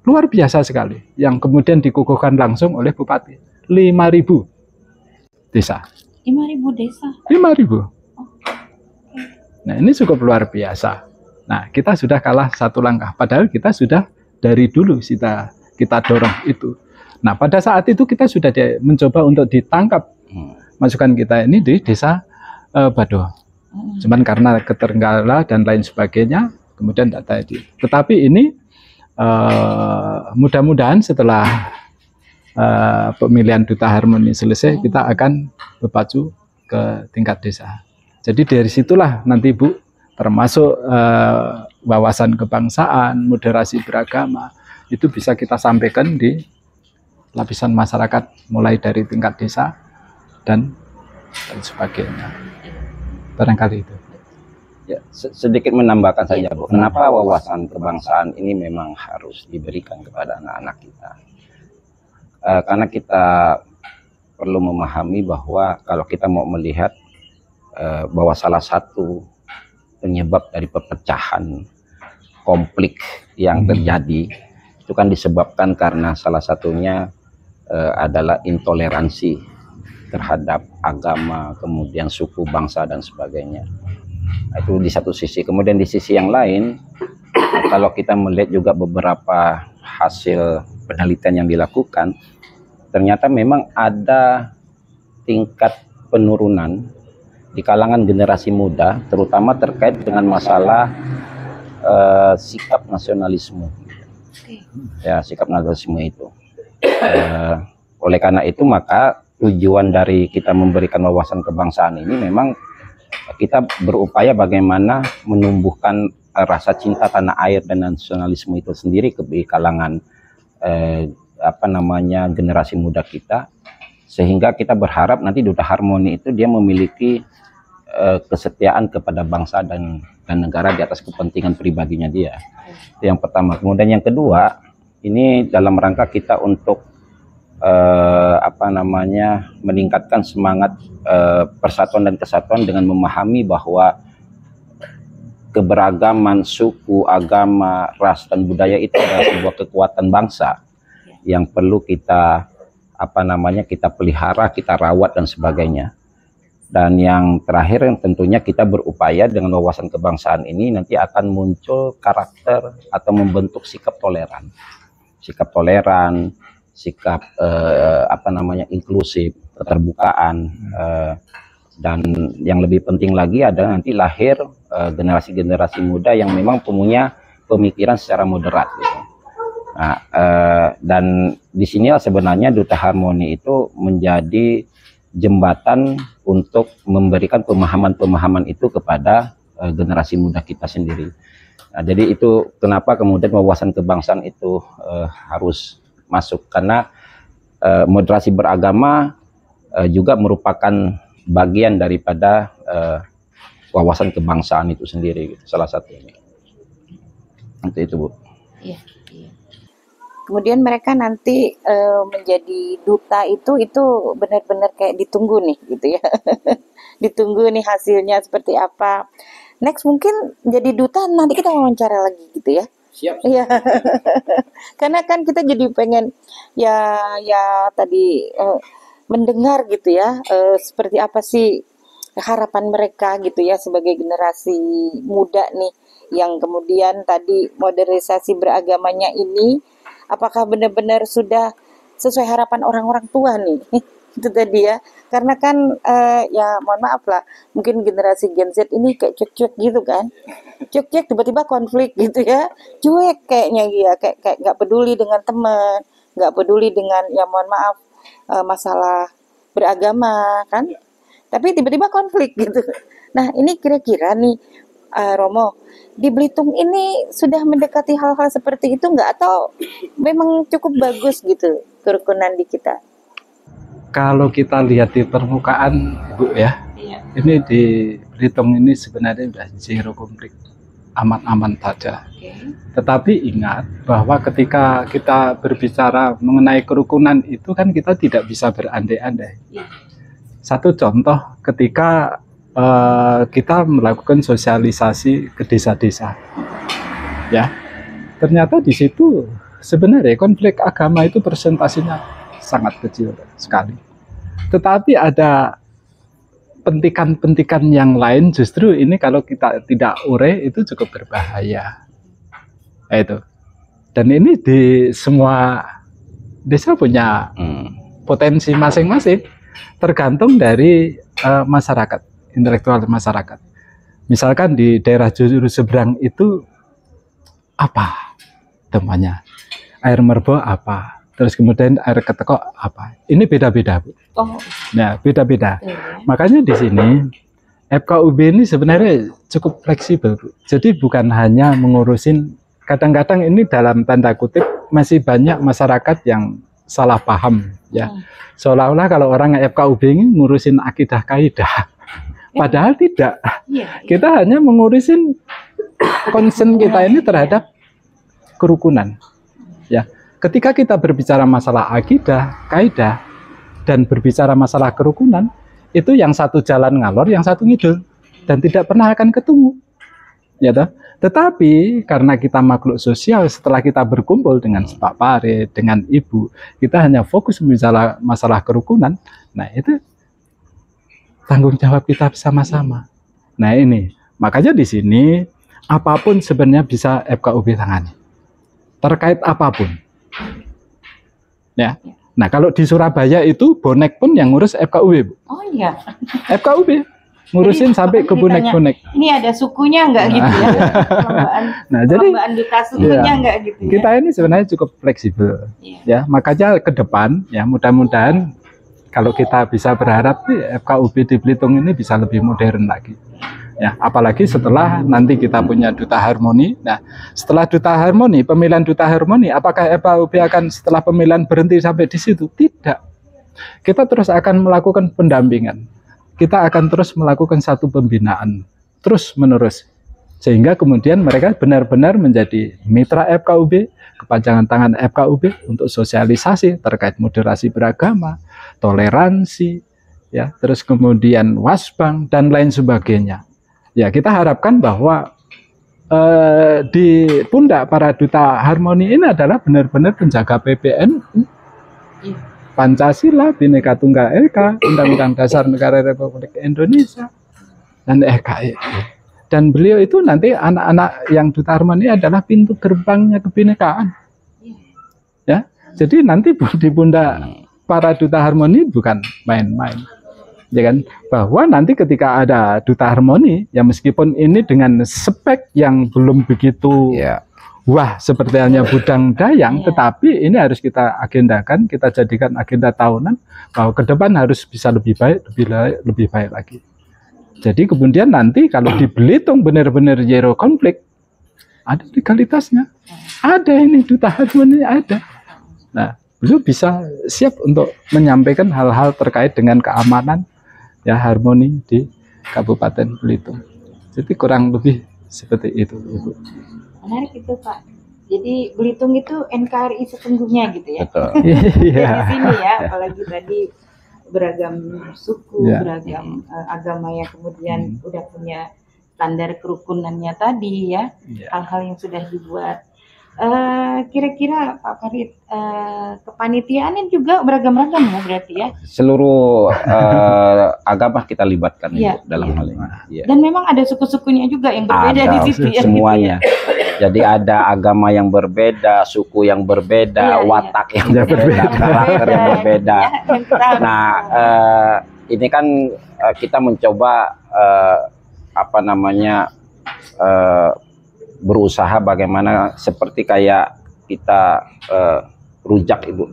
Luar biasa sekali, yang kemudian dikukuhkan langsung oleh Bupati. 5.000 desa. 5.000 desa. 5.000. Nah, ini cukup luar biasa. Nah, kita sudah kalah satu langkah, padahal kita sudah dari dulu kita dorong itu. Nah, pada saat itu kita sudah mencoba untuk ditangkap masukan kita ini di desa Badoh. Cuman karena keterenggalan dan lain sebagainya, kemudian tidak tadi. Tetapi ini mudah-mudahan setelah pemilihan Duta Harmoni selesai, kita akan berpacu ke tingkat desa. Jadi dari situlah nanti Bu, termasuk wawasan kebangsaan, moderasi beragama, itu bisa kita sampaikan di lapisan masyarakat, mulai dari tingkat desa dan sebagainya. Barangkali itu. Ya, sedikit menambahkan saja Bu, kenapa wawasan kebangsaan ini memang harus diberikan kepada anak-anak kita? Karena kita perlu memahami bahwa kalau kita mau melihat bahwa salah satu penyebab dari perpecahan konflik yang terjadi itu kan disebabkan karena salah satunya adalah intoleransi terhadap agama, kemudian suku, bangsa dan sebagainya. Itu di satu sisi. Kemudian di sisi yang lain, kalau kita melihat juga beberapa hasil penelitian yang dilakukan, ternyata memang ada tingkat penurunan di kalangan generasi muda, terutama terkait dengan masalah sikap nasionalisme. Ya, sikap nasionalisme itu. Oleh karena itu, maka tujuan dari kita memberikan wawasan kebangsaan ini memang kita berupaya bagaimana menumbuhkan rasa cinta tanah air dan nasionalisme itu sendiri di kalangan generasi muda kita, sehingga kita berharap nanti Duta Harmoni itu dia memiliki kesetiaan kepada bangsa dan negara di atas kepentingan pribadinya dia. Itu yang pertama. Kemudian yang kedua, ini dalam rangka kita untuk meningkatkan semangat persatuan dan kesatuan dengan memahami bahwa keberagaman suku, agama, ras dan budaya itu adalah sebuah kekuatan bangsa yang perlu kita kita pelihara, kita rawat dan sebagainya. Dan yang terakhir yang tentunya kita berupaya dengan wawasan kebangsaan ini nanti akan muncul karakter atau membentuk sikap toleran. Sikap toleran, sikap inklusif, keterbukaan, dan yang lebih penting lagi adalah nanti lahir generasi-generasi muda yang memang punya pemikiran secara moderat gitu. Nah, dan disinilah sebenarnya Duta Harmoni itu menjadi jembatan untuk memberikan pemahaman-pemahaman itu kepada generasi muda kita sendiri. Nah, jadi itu kenapa kemudian wawasan kebangsaan itu harus masuk, karena moderasi beragama juga merupakan bagian daripada wawasan kebangsaan itu sendiri, gitu, salah satunya. Itu Bu. Iya, iya. Kemudian mereka nanti menjadi duta itu benar-benar kayak ditunggu nih gitu ya. Ditunggu nih hasilnya seperti apa. Next mungkin jadi duta nanti kita wawancara lagi gitu ya. Siap. Iya. Karena kan kita jadi pengen ya tadi mendengar gitu ya, seperti apa sih harapan mereka gitu ya sebagai generasi muda nih yang kemudian tadi modernisasi beragamanya ini apakah benar-benar sudah sesuai harapan orang-orang tua nih. Itu tadi ya, karena kan ya mohon maaf lah, mungkin generasi Gen Z ini kayak cuek-cuek gitu kan, cuek-cuek tiba-tiba konflik gitu ya, cuek kayaknya ya, kayak nggak peduli dengan teman, nggak peduli dengan ya mohon maaf masalah beragama kan, tapi tiba-tiba konflik gitu. Nah ini kira-kira nih Romo, di Belitung ini sudah mendekati hal-hal seperti itu nggak, atau memang cukup bagus gitu kerukunan di kita? Kalau kita lihat di permukaan Bu ya, Iya. ini di Belitung ini sebenarnya sudah zero konflik. aman-aman saja. Oke. Tetapi ingat bahwa ketika kita berbicara mengenai kerukunan itu kan kita tidak bisa berandai-andai. Iya. Satu contoh ketika kita melakukan sosialisasi ke desa-desa, ya ternyata di situ sebenarnya konflik agama itu presentasinya sangat kecil sekali. Tetapi ada pentikan-pentikan yang lain justru ini kalau kita tidak ure itu cukup berbahaya. Itu. Dan ini di semua desa punya potensi masing-masing, tergantung dari masyarakat, intelektual masyarakat. Misalkan di daerah Juru Seberang itu apa temannya? Air merbau apa? Terus kemudian air ketekok apa? Ini beda-beda, Bu. Oh. Nah, beda-beda. Iya. Makanya di sini FKUB ini sebenarnya cukup fleksibel, Bu. Jadi bukan hanya mengurusin, kadang-kadang ini dalam tanda kutip masih banyak masyarakat yang salah paham, ya. Seolah-olah kalau orang FKUB ini ngurusin akidah kaidah. Padahal tidak. Iya. Kita hanya mengurusin concern kita ini terhadap kerukunan. Ya, ketika kita berbicara masalah akidah, kaidah, dan berbicara masalah kerukunan, itu yang satu jalan ngalor, yang satu ngidul, dan tidak pernah akan ketemu. Ya toh? Tetapi karena kita makhluk sosial, setelah kita berkumpul dengan Pak Pare, dengan Ibu, kita hanya fokus membicara masalah kerukunan. Nah, itu tanggung jawab kita bersama-sama. Nah, ini makanya di sini apapun sebenarnya bisa FKUB tangani. Terkait apapun. Ya. Nah, kalau di Surabaya itu bonek pun yang ngurus FKUB, Bu. Oh iya. FKUB ngurusin Jadi, sampai ke ditanya, bonek-bonek. Ini ada sukunya nggak gitu ya? Nah, jadi Perlombaan duta sukunya iya, nggak gitu ya? kita ini sebenarnya cukup fleksibel. Iya. Ya, makanya ke depan ya mudah-mudahan kalau kita bisa berharap FKUB di Belitung ini bisa lebih modern lagi. Ya, apalagi setelah nanti kita punya duta harmoni. Nah, setelah duta harmoni, pemilihan duta harmoni, apakah FKUB akan setelah pemilihan berhenti sampai di situ? Tidak. Kita terus akan melakukan pendampingan. Kita akan terus melakukan satu pembinaan terus menerus. Sehingga kemudian mereka benar-benar menjadi mitra FKUB, kepanjangan tangan FKUB untuk sosialisasi terkait moderasi beragama, toleransi, ya, terus kemudian wasbang dan lain sebagainya. Ya, kita harapkan bahwa di pundak para duta harmoni ini adalah benar-benar penjaga PPN, Pancasila, Bhinneka Tunggal Ika, Undang-Undang Dasar Negara Republik Indonesia, dan NKRI. Dan beliau itu nanti anak-anak yang duta harmoni adalah pintu gerbangnya kebinekaan. Ya, jadi nanti di pundak para duta harmoni bukan main-main. Ya kan, bahwa nanti ketika ada duta harmoni, ya meskipun ini dengan spek yang belum begitu wah seperti halnya Budang Dayang, tetapi ini harus kita agendakan, kita jadikan agenda tahunan bahwa ke depan harus bisa lebih baik, lebih baik lagi. Jadi kemudian nanti kalau di Belitung benar-benar zero konflik, ada legalitasnya, ada ini duta harmoni ada. Nah, beliau bisa siap untuk menyampaikan hal-hal terkait dengan keamanan, ya, harmoni di Kabupaten Belitung. Jadi kurang lebih seperti itu, Ibu. Menarik itu, Pak. Jadi Belitung itu NKRI sesungguhnya gitu ya. Betul. Dari sini ya, apalagi tadi beragam suku, beragam agama yang kemudian udah punya standar kerukunannya tadi ya. Hal-hal yang sudah dibuat. Kira-kira Pak Farid, kepanitiaannya juga beragam-ragam ya berarti ya? Seluruh agama kita libatkan Ibu, dalam hal ini. Ya. Dan memang ada suku-sukunya juga yang berbeda Ada, di situ ya. semuanya. Gitu ya? Jadi ada agama yang berbeda, suku yang berbeda, watak yang berbeda, karakter yang berbeda. Nah, ini kan kita mencoba berusaha bagaimana seperti kayak kita rujak, Ibu.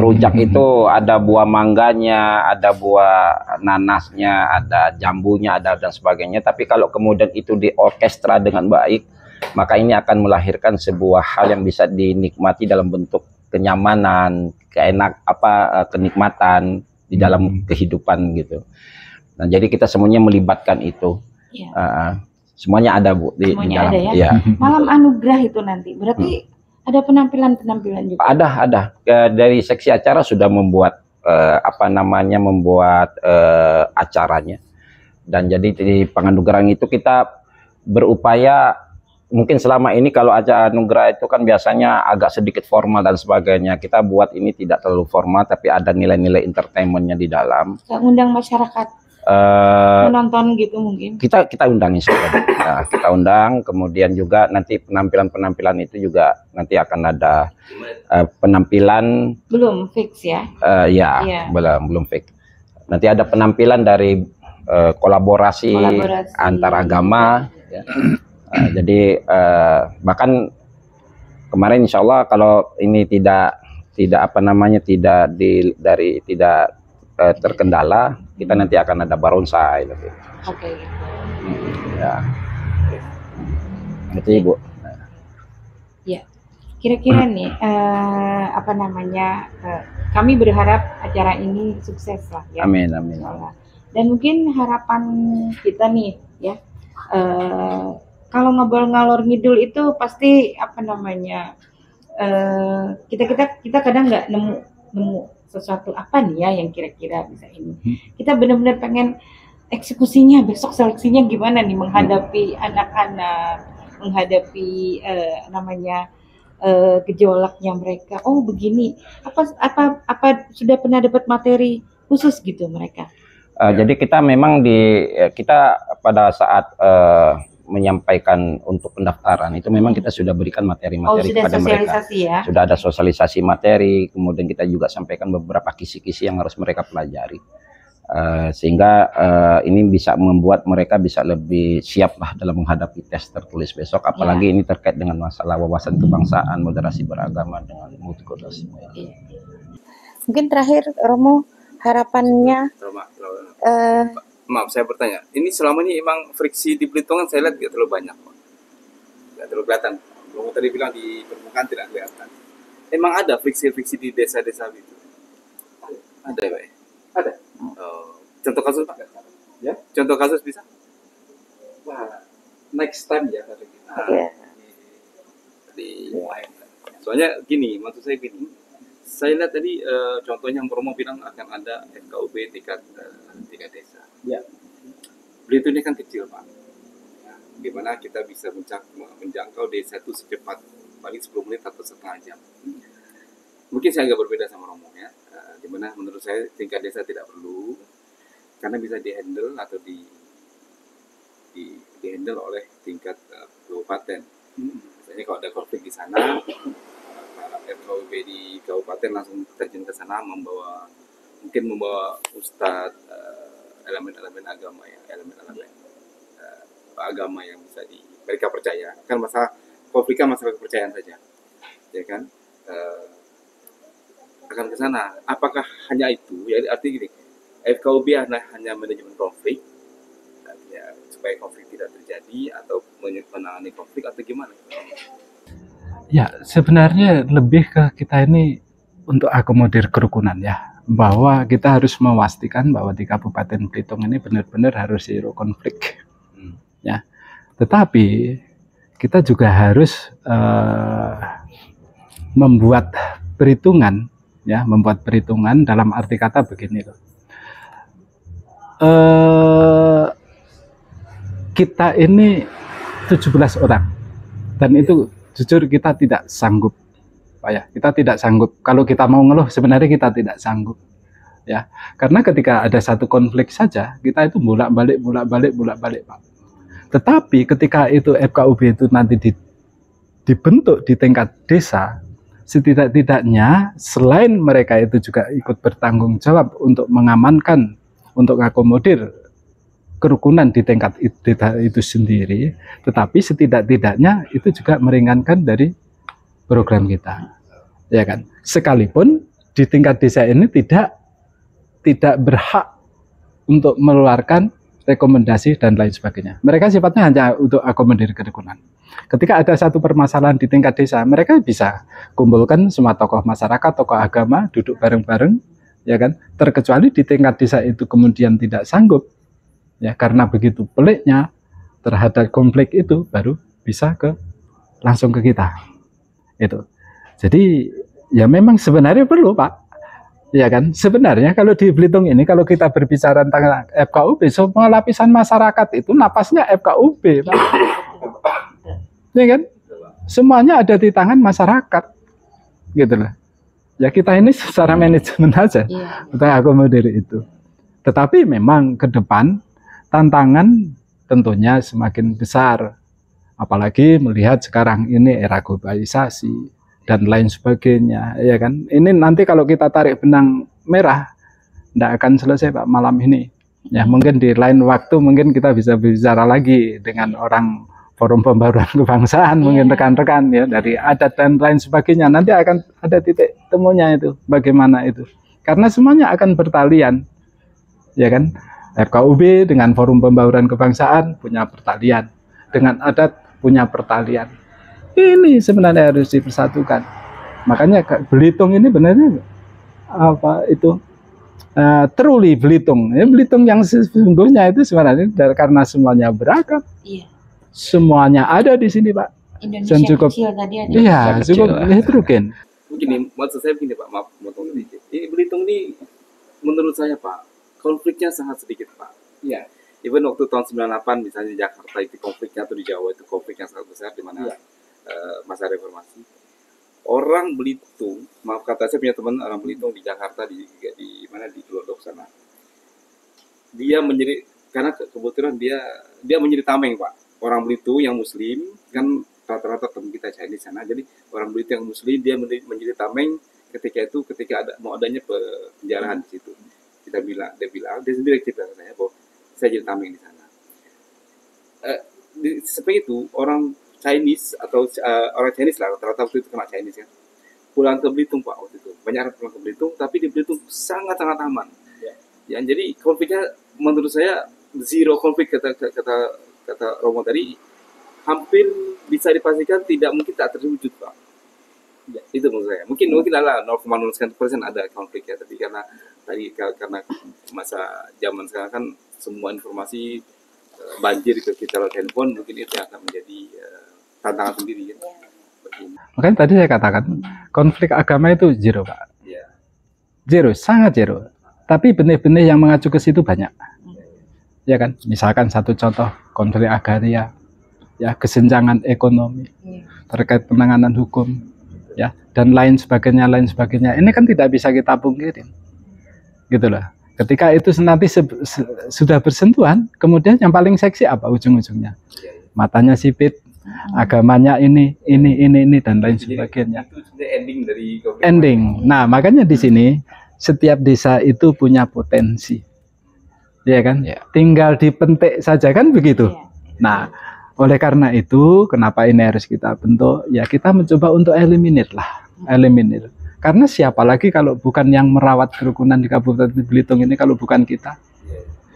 Rujak itu ada buah mangganya, ada buah nanasnya, ada jambunya, ada dan sebagainya. Tapi kalau kemudian itu diorkestra dengan baik, maka ini akan melahirkan sebuah hal yang bisa dinikmati dalam bentuk kenyamanan, kenikmatan di dalam kehidupan gitu. Nah, jadi kita semuanya melibatkan itu. Semuanya ada Bu di Semuanya dalam. ada ya? Iya. Malam anugerah itu nanti berarti ada penampilan-penampilan juga. Ada. Dari seksi acara sudah membuat membuat acaranya. Dan jadi di penganugerahan itu kita berupaya, mungkin selama ini kalau acara anugerah itu kan biasanya agak sedikit formal dan sebagainya. Kita buat ini tidak terlalu formal, tapi ada nilai-nilai entertainmentnya di dalam. Kita undang masyarakat menonton gitu mungkin. Kita undang nah, kita undang, kemudian juga nanti penampilan itu juga nanti akan ada penampilan, Belum fix ya. ya Iya. belum fix. Nanti ada penampilan dari kolaborasi antar agama ya. Jadi bahkan kemarin insya Allah kalau ini tidak terkendala, kita nanti akan ada barongsai. Oke gitu. Ya. Itu Ibu. Ya. Kira-kira nih kami berharap acara ini sukses lah ya. Amin. Insyaallah. Dan mungkin harapan kita nih ya, kalau ngobrol ngalor ngidul itu pasti kita kadang nggak nemu sesuatu apa nih ya yang kira-kira bisa ini. Kita benar-benar pengen eksekusinya besok, seleksinya gimana nih menghadapi anak-anak, menghadapi gejolaknya mereka. Oh begini, apa sudah pernah dapat materi khusus gitu mereka? Jadi kita memang kita pada saat menyampaikan untuk pendaftaran itu memang kita sudah berikan materi-materi kepada mereka. Ya? Sudah ada sosialisasi materi, kemudian kita juga sampaikan beberapa kisi-kisi yang harus mereka pelajari. Sehingga ini bisa membuat mereka bisa lebih siap lah dalam menghadapi tes tertulis besok, apalagi ini terkait dengan masalah wawasan kebangsaan, moderasi beragama dengan multikulturalisme. Mungkin terakhir Romo, harapannya maaf saya bertanya, ini selama ini emang friksi di Belitung saya lihat tidak terlalu banyak Pak. Tidak terlalu kelihatan. Kalau tadi bilang di permukaan tidak kelihatan. Emang ada friksi-friksi di desa-desa itu? Ada Pak ya? Ada. Contoh kasus Pak? Ya? Contoh kasus bisa? Wah, next time ya kata kita. Soalnya gini, maksud saya gini. Saya lihat tadi contohnya yang Romo bilang akan ada FKUB tingkat desa. Ya. Belitung ini kan kecil Pak. Ya, dimana kita bisa menjangkau desa itu secepat paling 10 menit atau setengah jam. Mungkin saya agak berbeda sama Romo ya. Dimana menurut saya tingkat desa tidak perlu karena bisa dihandle atau dihandle oleh tingkat kabupaten. Misalnya kalau ada konflik di sana, FKUB di kabupaten langsung terjun ke sana membawa ustadz, elemen-elemen agama ya, agama yang bisa mereka percaya. Kan masalah konflik kan masalah kepercayaan saja, ya kan? Akan ke sana. Apakah hanya itu? Ya artinya gini, FKUB hanya manajemen konflik, ya, supaya konflik tidak terjadi atau menangani konflik atau gimana? Ya, sebenarnya lebih ke kita ini untuk akomodir kerukunan ya, bahwa kita harus memastikan bahwa di Kabupaten Belitung ini benar-benar harus zero konflik. Ya, tetapi kita juga harus membuat perhitungan, ya, membuat perhitungan dalam arti kata begini loh. Kita ini 17 orang dan itu jujur kita tidak sanggup, Pak ya. Kita tidak sanggup. Kalau kita mau ngeluh sebenarnya kita tidak sanggup, ya. Karena ketika ada satu konflik saja kita itu bolak-balik, Pak. Tetapi ketika itu FKUB itu nanti dibentuk di tingkat desa, setidak-tidaknya selain mereka itu juga ikut bertanggung jawab untuk mengamankan, untuk mengakomodir kerukunan di tingkat itu sendiri, tetapi setidak-tidaknya itu juga meringankan dari program kita, ya kan? Sekalipun di tingkat desa ini tidak berhak untuk mengeluarkan rekomendasi dan lain sebagainya. Mereka sifatnya hanya untuk akomodir kerukunan. Ketika ada satu permasalahan di tingkat desa, mereka bisa kumpulkan semua tokoh masyarakat, tokoh agama, duduk bareng-bareng, ya kan? Terkecuali di tingkat desa itu kemudian tidak sanggup, ya, karena begitu peliknya terhadap konflik itu baru bisa langsung ke kita. Itu. Jadi ya memang sebenarnya perlu, Pak. Ya kan? Sebenarnya kalau di Belitung ini kalau kita berbicara tentang FKUB, semua lapisan masyarakat itu napasnya FKUB, Pak. Ya kan? Semuanya ada di tangan masyarakat. Gitu loh. Ya kita ini secara manajemen aja untuk akomodir itu. Tetapi memang ke depan tantangan tentunya semakin besar, apalagi melihat sekarang ini era globalisasi dan lain sebagainya, ya kan. Ini nanti kalau kita tarik benang merah, tidak akan selesai, Pak, malam ini. Ya mungkin di lain waktu mungkin kita bisa bicara lagi dengan orang Forum Pembaruan Kebangsaan, mungkin rekan-rekan ya dari adat dan lain sebagainya. Nanti akan ada titik temunya itu, bagaimana itu. Karena semuanya akan bertalian, ya kan. FKUB dengan Forum Pembaruan Kebangsaan punya pertalian, dengan adat punya pertalian. Ini sebenarnya harus dipersatukan. Makanya Belitung ini benarnya apa itu truly Belitung. Ya, Belitung yang sesungguhnya itu sebenarnya karena semuanya beragam. Iya. Semuanya ada di sini, Pak. Indonesia cukup, kecil tadi ada. Iya, cukup heterogen. Begini, maksud saya begini Pak, maaf potong sedikit. Ini Belitung ini menurut saya Pak, konfliknya sangat sedikit Pak. Iya. Even waktu tahun 98 misalnya di Jakarta itu konfliknya, atau di Jawa itu konflik yang sangat besar di mana masa reformasi. Orang Belitung, maaf kata saya punya teman orang Belitung di Jakarta di mana di Glodok sana. Dia menjadi karena kebetulan dia menjadi tameng Pak. Orang Belitung yang Muslim kan rata-rata teman kita Chinese sana. Jadi orang Belitung yang Muslim dia menjadi tameng ketika ada mau adanya penjarahan di situ. Dia sendiri cerita saya bahwa saya jadi tameng di sana. Seperti itu orang Chinese atau orang Chinese lah rata-rata waktu itu kena Chinese kan. Pulang ke Belitung Pak waktu itu. Banyak orang pulang ke Belitung, tapi di Belitung sangat-sangat aman. Ya, jadi konfliknya menurut saya zero konflik kata Romo tadi, hampir bisa dipastikan tidak mungkin tak terwujud Pak. Ya, itu menurut saya. Mungkin ada 0,01% ada konflik ya, tapi karena masa zaman sekarang kan semua informasi banjir ke kita lewat handphone, mungkin itu akan menjadi tantangan sendiri ya. Makanya tadi saya katakan konflik agama itu zero, Pak. Ya. Zero, sangat zero. Tapi benih-benih yang mengacu ke situ banyak. Ya kan, misalkan satu contoh konflik agraria, ya kesenjangan ekonomi terkait penanganan hukum, ya dan lain sebagainya. Ini kan tidak bisa kita pungkirin, gitu loh. Ketika itu nanti sudah bersentuhan, kemudian yang paling seksi apa ujung-ujungnya? Matanya sipit, agamanya ini dan lain sebagainya. Itu ending dari konflik. Ending. Nah makanya di sini setiap desa itu punya potensi. Ya kan, tinggal dipentik saja kan begitu. Nah, oleh karena itu, kenapa ini harus kita bentuk? Ya kita mencoba untuk eliminate. Karena siapa lagi kalau bukan yang merawat kerukunan di Kabupaten Belitung ini kalau bukan kita,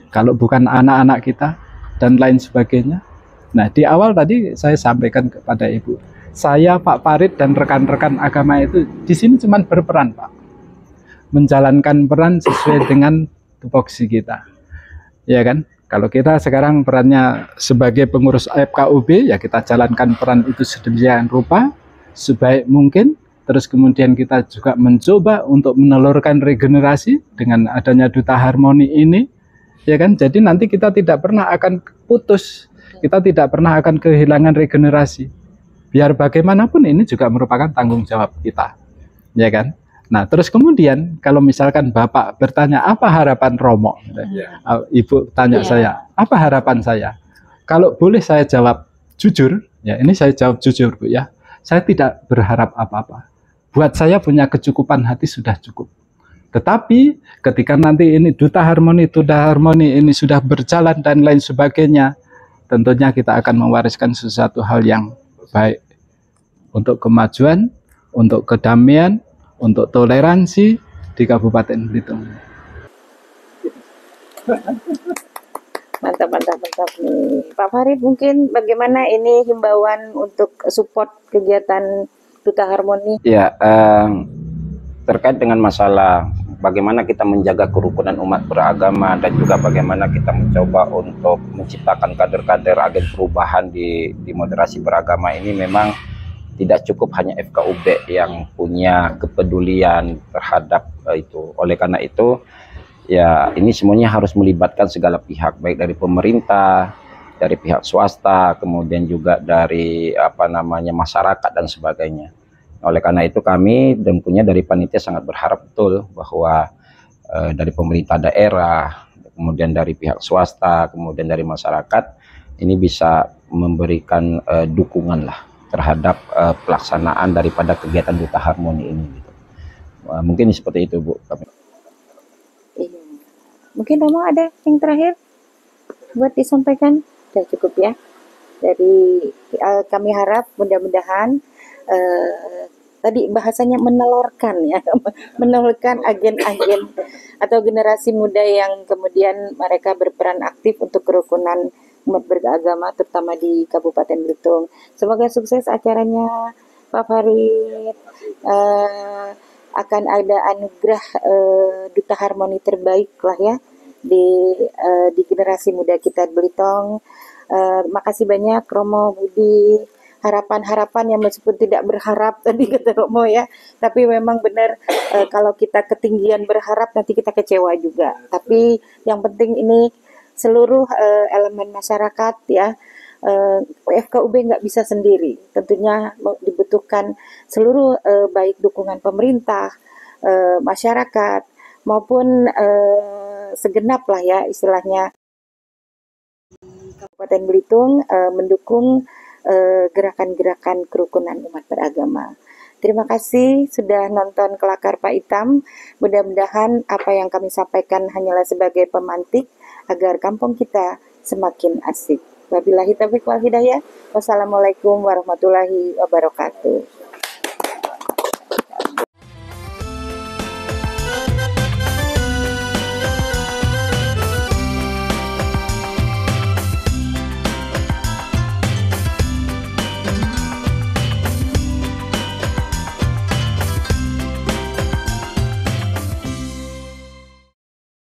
kalau bukan anak-anak kita dan lain sebagainya. Nah, di awal tadi saya sampaikan kepada Ibu, saya Pak Farid dan rekan-rekan agama itu di sini cuma berperan Pak, menjalankan peran sesuai dengan tupoksi kita. Ya kan, kalau kita sekarang perannya sebagai pengurus FKUB, ya kita jalankan peran itu sedemikian rupa sebaik mungkin. Terus kemudian kita juga mencoba untuk menelurkan regenerasi dengan adanya Duta Harmoni ini, ya kan. Jadi nanti kita tidak pernah akan putus, kita tidak pernah akan kehilangan regenerasi. Biar bagaimanapun ini juga merupakan tanggung jawab kita, ya kan. Nah, terus kemudian kalau misalkan Bapak bertanya apa harapan Romo, Ibu tanya saya, apa harapan saya? Kalau boleh saya jawab jujur, ya ini saya jawab jujur Bu ya. Saya tidak berharap apa-apa. Buat saya punya kecukupan hati sudah cukup. Tetapi ketika nanti ini Duta Harmoni ini sudah berjalan dan lain sebagainya, tentunya kita akan mewariskan sesuatu hal yang baik untuk kemajuan, untuk kedamaian, untuk toleransi di Kabupaten Belitung. Mantap nih. Pak Farid, mungkin bagaimana ini himbauan untuk support kegiatan Duta Harmoni? Ya, terkait dengan masalah bagaimana kita menjaga kerukunan umat beragama dan juga bagaimana kita mencoba untuk menciptakan kader-kader agen perubahan di moderasi beragama ini memang tidak cukup hanya FKUB yang punya kepedulian terhadap itu. Oleh karena itu, ya ini semuanya harus melibatkan segala pihak, baik dari pemerintah, dari pihak swasta, kemudian juga dari masyarakat dan sebagainya. Oleh karena itu kami dan punya dari panitia sangat berharap betul bahwa dari pemerintah daerah, kemudian dari pihak swasta, kemudian dari masyarakat ini bisa memberikan dukungan lah terhadap pelaksanaan daripada kegiatan Duta Harmoni ini. Gitu. Mungkin seperti itu Bu. Iya. Mungkin Romo ada yang terakhir buat disampaikan? Sudah cukup ya. Dari kami harap mudah-mudahan tadi bahasanya menelurkan ya, menelurkan agen-agen atau generasi muda yang kemudian mereka berperan aktif untuk kerukunan umat beragama terutama di Kabupaten Belitung. Semoga sukses acaranya Pak Farid. Akan ada anugerah Duta Harmoni terbaik lah ya di generasi muda kita Belitung. Makasih banyak Romo, Budi. Harapan-harapan yang meskipun tidak berharap tadi kata Romo ya, tapi memang benar kalau kita ketinggian berharap nanti kita kecewa juga. Tapi yang penting ini seluruh elemen masyarakat ya, FKUB nggak bisa sendiri. Tentunya dibutuhkan seluruh baik dukungan pemerintah, masyarakat maupun segenap lah ya istilahnya Kabupaten Belitung mendukung gerakan-gerakan kerukunan umat beragama. Terima kasih sudah nonton Kelakar Pak Itam. Mudah-mudahan apa yang kami sampaikan hanyalah sebagai pemantik agar kampung kita semakin asik. Wabillahi taufiq wal hidayah. Wassalamualaikum warahmatullahi wabarakatuh.